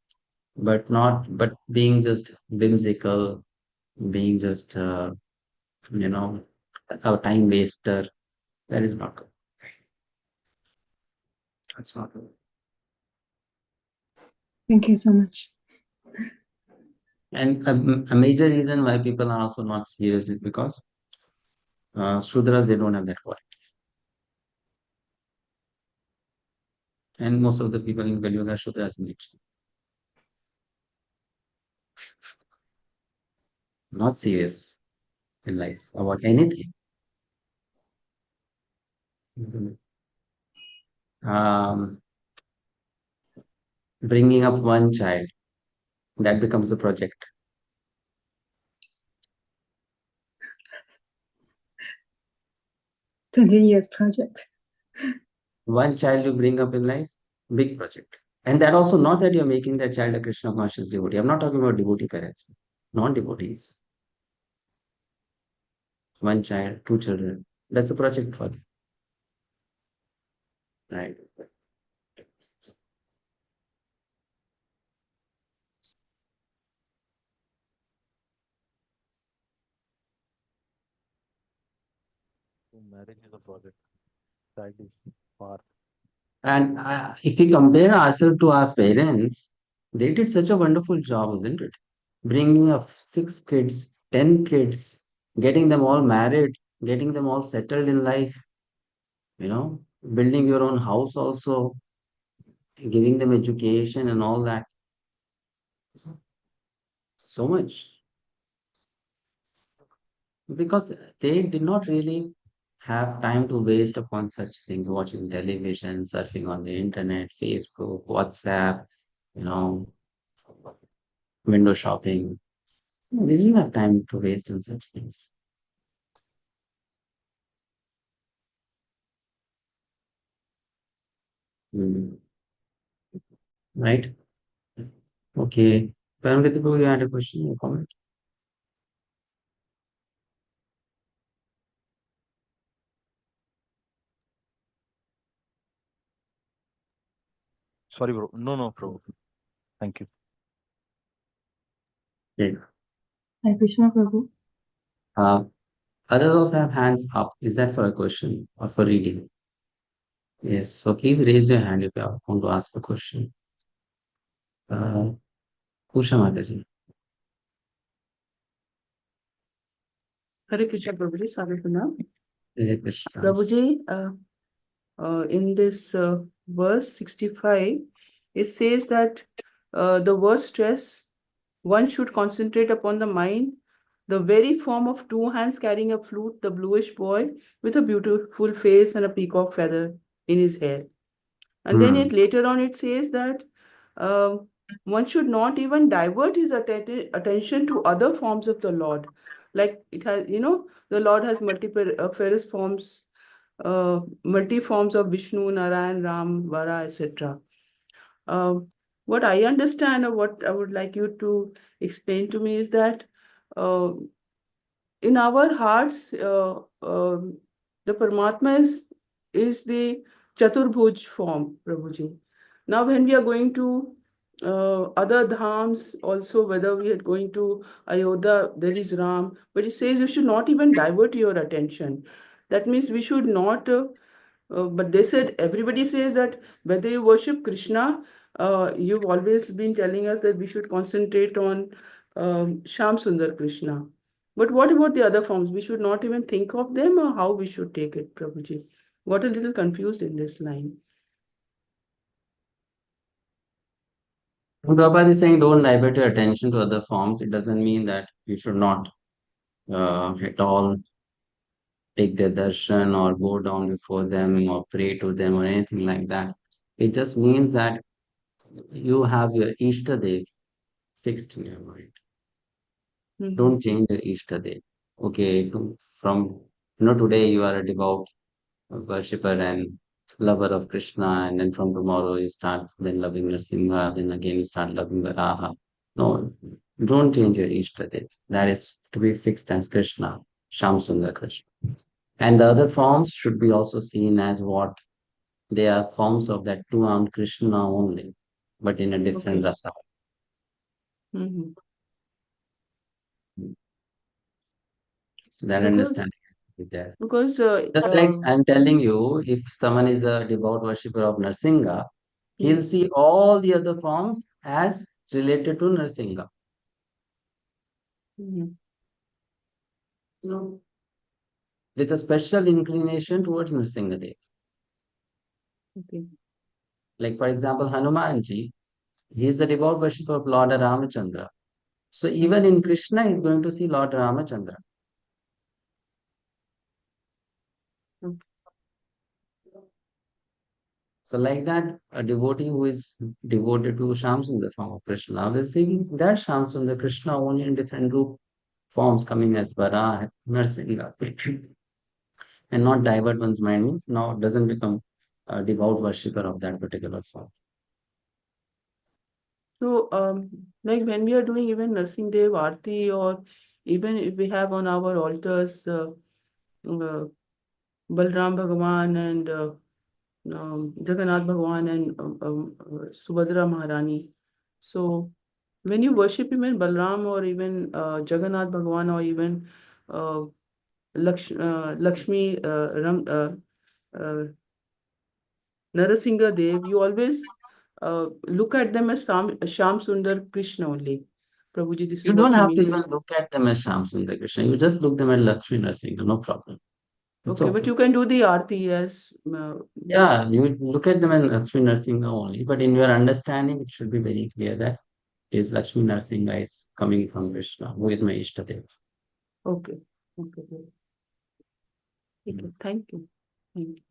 but being just whimsical, being just you know a time waster, that is not good. That's not good. Thank you so much. And a major reason why people are also not serious is because Shudras, they don't have that quality. And most of the people in Kali Yuga are Shudras in nature. Not serious in life about anything. Mhm. Bringing up one child, that becomes a project. 20 years project. One child you bring up in life, big project. And that also not that you're making that child a Krishna conscious devotee. I'm not talking about devotee parents, non-devotees. One child, two children. That's a project for them. Right. Marriage is a project. Child is part. And if we compare ourselves to our parents, they did such a wonderful job, isn't it? Bringing up 6 kids, 10 kids, getting them all married, getting them all settled in life, building your own house also, giving them education and all that. So much. Because they did not really have time to waste upon such things, watching television, surfing on the internet, Facebook, WhatsApp, you know, window shopping. They didn't have time to waste on such things. Mm, right? Okay. Paramgati, you had a question or comment? Sorry, bro. No, bro. Thank you. Yeah. Hare Krishna, Prabhu. Others also have hands up. Is that for a question or for reading? Yes. So please raise your hand if you want to ask a question. Usha Mataji. Hare Krishna, Prabhuji. Sorry for now. Hare Krishna. Prabhuji, in this verse 65, it says that the word stress, one should concentrate upon the mind, the very form of two hands carrying a flute, the bluish boy with a beautiful face and a peacock feather in his hair. And then later on it says that one should not even divert his attention to other forms of the Lord. Like it has, the Lord has multiple various forms, multi forms of Vishnu, Narayan, Ram, Vara, etc. What I understand or what I would like you to explain to me is that in our hearts, the Paramatma is the Chaturbhuj form, Prabhuji. Now, when we are going to other dhams, also whether we are going to Ayodhya, there is Ram, but it says you should not even divert your attention. That means we should not. But they said, everybody says that whether you worship Krishna, you've always been telling us that we should concentrate on Sham Sundar Krishna. But what about the other forms? We should not even think of them, or how we should take it, Prabhuji? Got a little confused in this line. Prabhupada is saying don't divert your attention to other forms. It doesn't mean that you should not at all take their darshan or go down before them or pray to them or anything like that. It just means that you have your Ishtadev fixed in your mind. Don't change your Ishtadev. Okay, from today you are a devout worshipper and lover of Krishna, and then from tomorrow you start then loving Nrsimha, then again you start loving Varaha. No, don't change your Ishtadev. That is to be fixed as Krishna, Sham Sundar Krishna. And the other forms should be also seen as what they are, forms of that two-armed Krishna only, but in a different rasa. So that understanding has to be there. Because just like I'm telling you, if someone is a devout worshipper of Narsinga, he'll see all the other forms as related to Narsinga. With a special inclination towards Narsingadev. Like for example, Hanumanji, he is the devout worshipper of Lord Ramachandra. So even in Krishna, he is going to see Lord Ramachandra. So like that, a devotee who is devoted to Shamsundar form of Krishna will see that Shamsundar Krishna only in different group forms coming as Vara, Narsinga. And not divert one's mind means now doesn't become a devout worshipper of that particular form. So, like when we are doing even Nursing Dev Aarti, or even if we have on our altars Balram Bhagavan and Jagannath Bhagavan and Subhadra Maharani. So, when you worship even Balram or even Jagannath Bhagavan or even Lakshmi Narasingha Dev, you always look at them as Sham Sundar Krishna only. Prabhuji, this You is don't what you have mean. to even look at them as Shamsundar Krishna. You just look them at Lakshmi Narsinga, no problem. Okay, but you can do the Aarti as... Yeah, you look at them as Lakshmi Narsinga only, but in your understanding, it should be very clear that is Lakshmi Narsinga is coming from Krishna, who is my Ishtadev. Okay. Okay. Thank you. Thank you.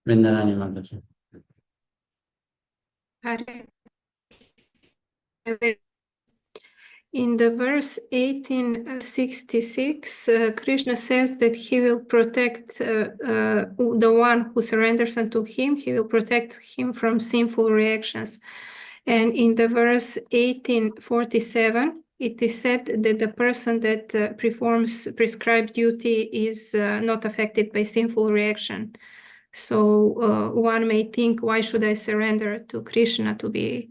Vrindarani Mataji. In the verse 1866, Krishna says that he will protect the one who surrenders unto him, he will protect him from sinful reactions. And in the verse 1847, it is said that the person that performs prescribed duty is not affected by sinful reaction. So one may think, why should I surrender to Krishna to be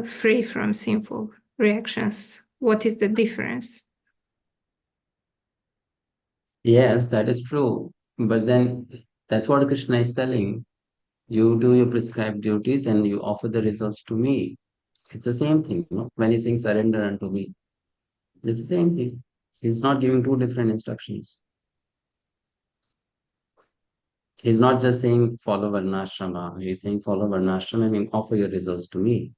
free from sinful reactions? What is the difference? Yes, that is true. But then that's what Krishna is telling. You do your prescribed duties and you offer the results to me. It's the same thing, when he's saying surrender unto me. It's the same thing. He's not giving two different instructions. He's not just saying follow Varnashrama. He's saying follow Varnashrama and offer your results to me.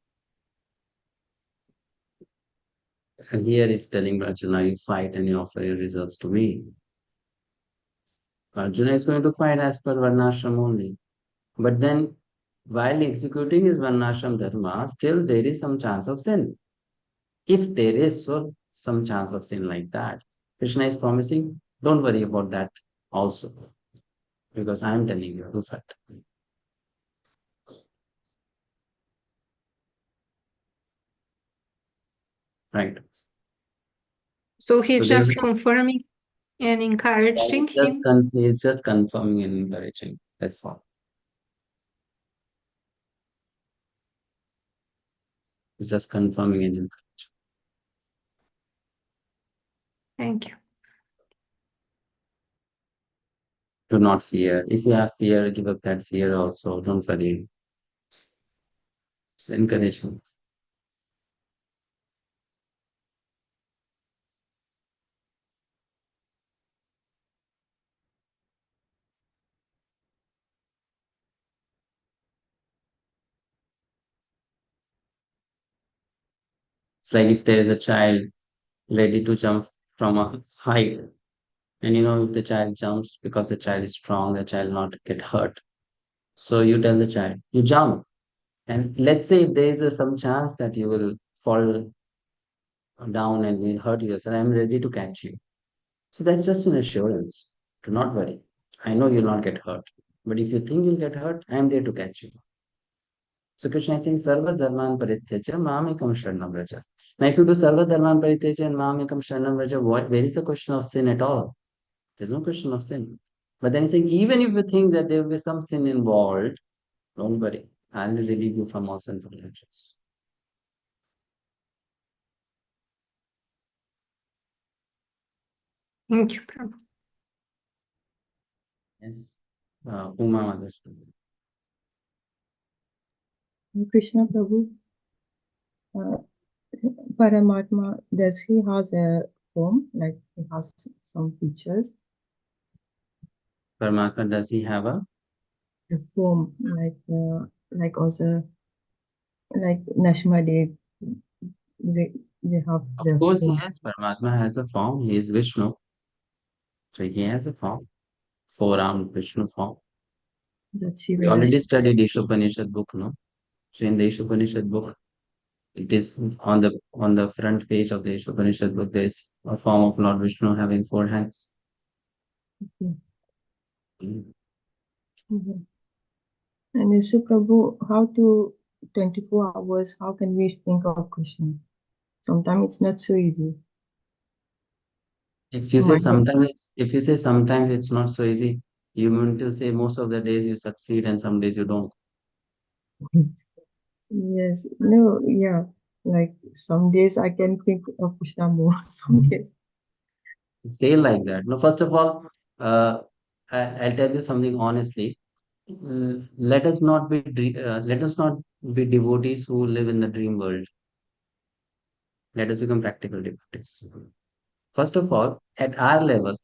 And here he's telling Arjuna, you fight and you offer your results to me. Arjuna is going to fight as per Varnashram only. But then, while executing his Varnashram dharma, still there is some chance of sin. If there is some chance of sin like that, Krishna is promising, don't worry about that also, because I am telling you the fact. Right. So he's So just confirming and encouraging him. he's just confirming and encouraging. That's all. He's just confirming and encouraging. Thank you. Do not fear. If you have fear, give up that fear also. Don't worry. It's encouragement. It's like if there is a child ready to jump from a height, and if the child jumps, because the child is strong, the child not get hurt. So you tell the child, you jump. And let's say if there is some chance that you will fall down and will hurt yourself, I'm ready to catch you. So that's just an assurance. Do not worry. I know you'll not get hurt. But if you think you'll get hurt, I'm there to catch you. So Krishna is saying, Sarva Dharman Parityaja Mamekam Sharanam Vraja. Now, if you do Sarva Dharman Parityaja and Mamekam Sharanam Vraja, where is the question of sin at all? There's no question of sin. But then he's saying, even if you think that there will be some sin involved, don't worry. I will relieve you from all sinful actions. Thank you, Prabhu. Yes. Uma understood. Krishna Prabhu, Paramatma, does he has a form, like he has some features? Paramatma, does he have a form, like also, like Nashma they have Of the course, form. yes, Paramatma has a form. He is Vishnu. So he has a form. Four-armed Vishnu form. That she We wears. already studied Ishopanishad book, no? So in the Ishopanishad book, it is on the front page of the Ishopanishad book, there is a form of Lord Vishnu having four hands. Okay. Mm. Mhm. And Yashu Prabhu, how to 24 hours, how can we think of Krishna? Sometimes it's not so easy. If you say sometimes it's not so easy, you mean to say most of the days you succeed and some days you don't. Yes, no, yeah. Like some days I can think of Krishna more, some days. Say like that. No, first of all, I'll tell you something honestly. Let us not be devotees who live in the dream world. Let us become practical devotees. First of all, at our level,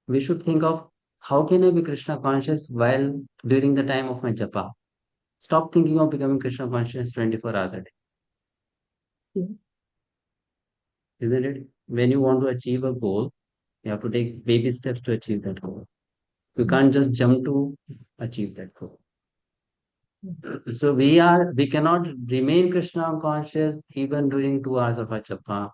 we should think of how can I be Krishna conscious while during the time of my japa. Stop thinking of becoming Krishna conscious 24 hours a day. Yeah. Isn't it? When you want to achieve a goal, you have to take baby steps to achieve that goal. You can't just jump to achieve that goal. So we cannot remain Krishna conscious even during 2 hours of our japa.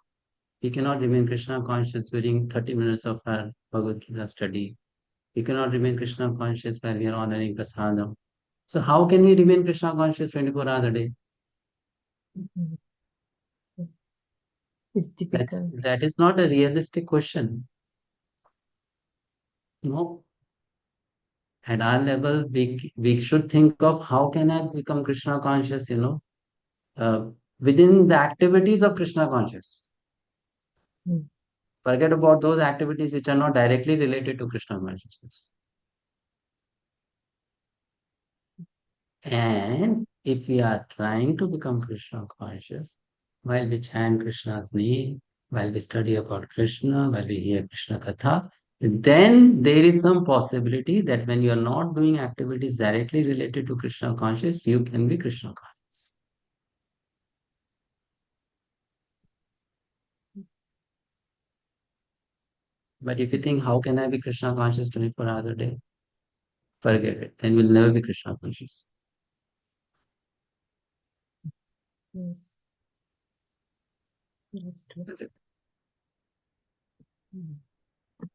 We cannot remain Krishna conscious during 30 minutes of our Bhagavad-gita study. We cannot remain Krishna conscious while we are honoring prasadam. So how can we remain Krishna conscious 24 hours a day? It's difficult. That is not a realistic question. No. At our level, we should think of how can I become Krishna conscious, within the activities of Krishna conscious. Forget about those activities which are not directly related to Krishna consciousness. And if we are trying to become Krishna conscious, while we chant Krishna's name, while we study about Krishna, while we hear Krishna Katha, then there is some possibility that when you are not doing activities directly related to Krishna conscious, you can be Krishna conscious. But if you think, how can I be Krishna conscious 24 hours a day? Forget it. Then we'll never be Krishna conscious. Yes. That's true. That's it.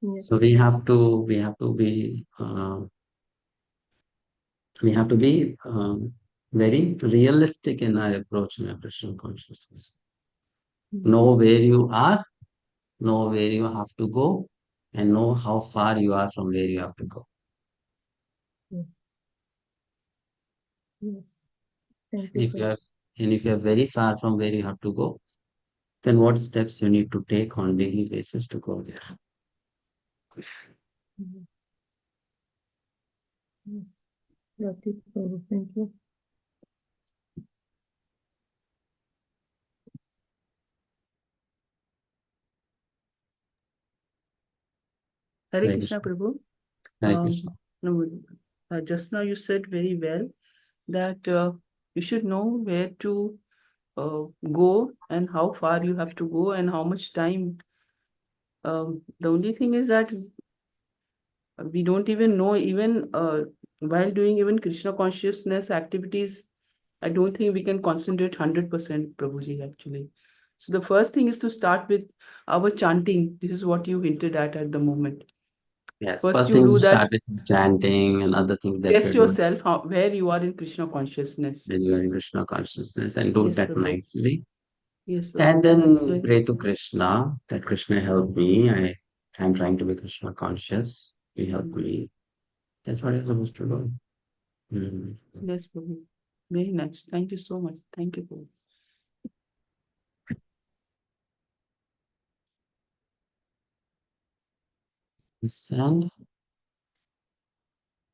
Yes. So we have to be very realistic in our approach in our Krishna consciousness. Know where you are, know where you have to go, and know how far you are from where you have to go. Yes. Thank And you. if you are very far from where you have to go, then what steps you need to take on daily basis to go there? Yes. Got it, Prabhu. Thank you. Hare Hare Krishna, Krishna. Prabhu. Hare Krishna. No, just now you said very well that you should know where to go and how far you have to go and how much time. The only thing is that we don't even know, even while doing even Krishna consciousness activities, I don't think we can concentrate 100%, Prabhuji, actually. So the first thing is to start with our chanting. This is what you hinted at the moment. Yes, First first you thing do to that, start with chanting and other things that test we're doing yourself where you are in Krishna consciousness. when you are in Krishna consciousness and do Yes, that Prabhu. nicely. Yes, And Prabhu. That's then very pray to Krishna that Krishna help me. I'm trying to be Krishna conscious. He help me. That's what you're supposed to do. Mm. Yes, Prabhu. Very nice. Thank you so much. Thank you, Prabhu. And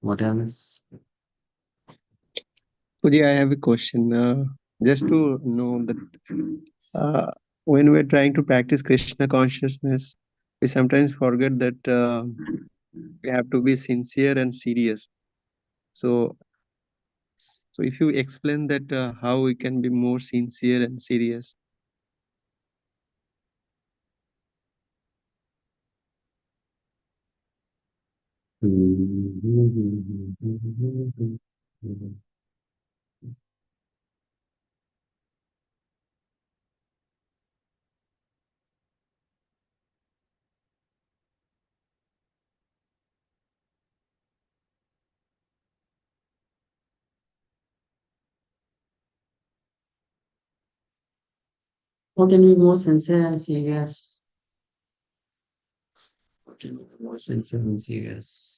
what else? Puji, I have a question. Just to know that when we're trying to practice Krishna consciousness, we sometimes forget that we have to be sincere and serious. So if you explain that how we can be more sincere and serious. How can we be more sincere and serious? How can we be more sincere and serious?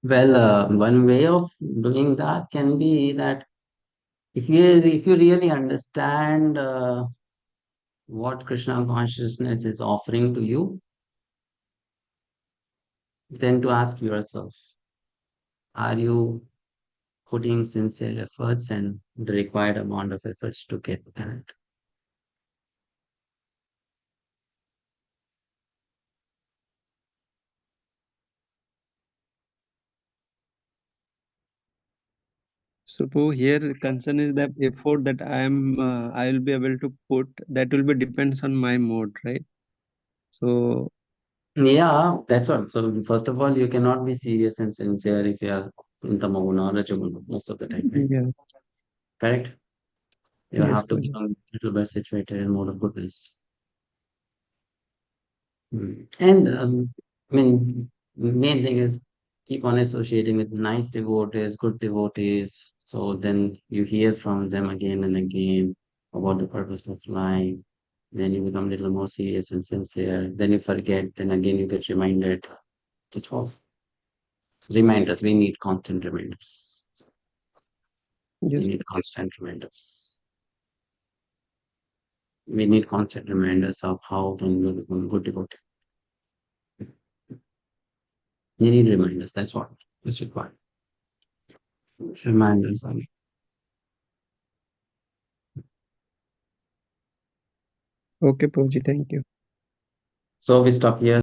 Well, one way of doing that can be that if you really understand what Krishna consciousness is offering to you, then to ask yourself, are you putting sincere efforts and the required amount of efforts to get that? So here concern is that effort that I will be able to put, that will be depends on my mode, right? So Yeah, that's what. So first of all, you cannot be serious and sincere if you are in Tamaguna or Rajaguna most of the time, right? yeah, Correct? You yes, have to Puji. become a little bit situated in mode of goodness. And I mean, main thing is keep on associating with nice devotees, good devotees. So then you hear from them again and again about the purpose of life. Then you become a little more serious and sincere. Then you forget. Then again you get reminded. That's all. Reminders. We need constant reminders. We Yes, need constant reminders. We need constant reminders of how can we become a good devotee. We need reminders. That's what is required. Reminders. I mean. okay, Puji, thank you. So we stop here.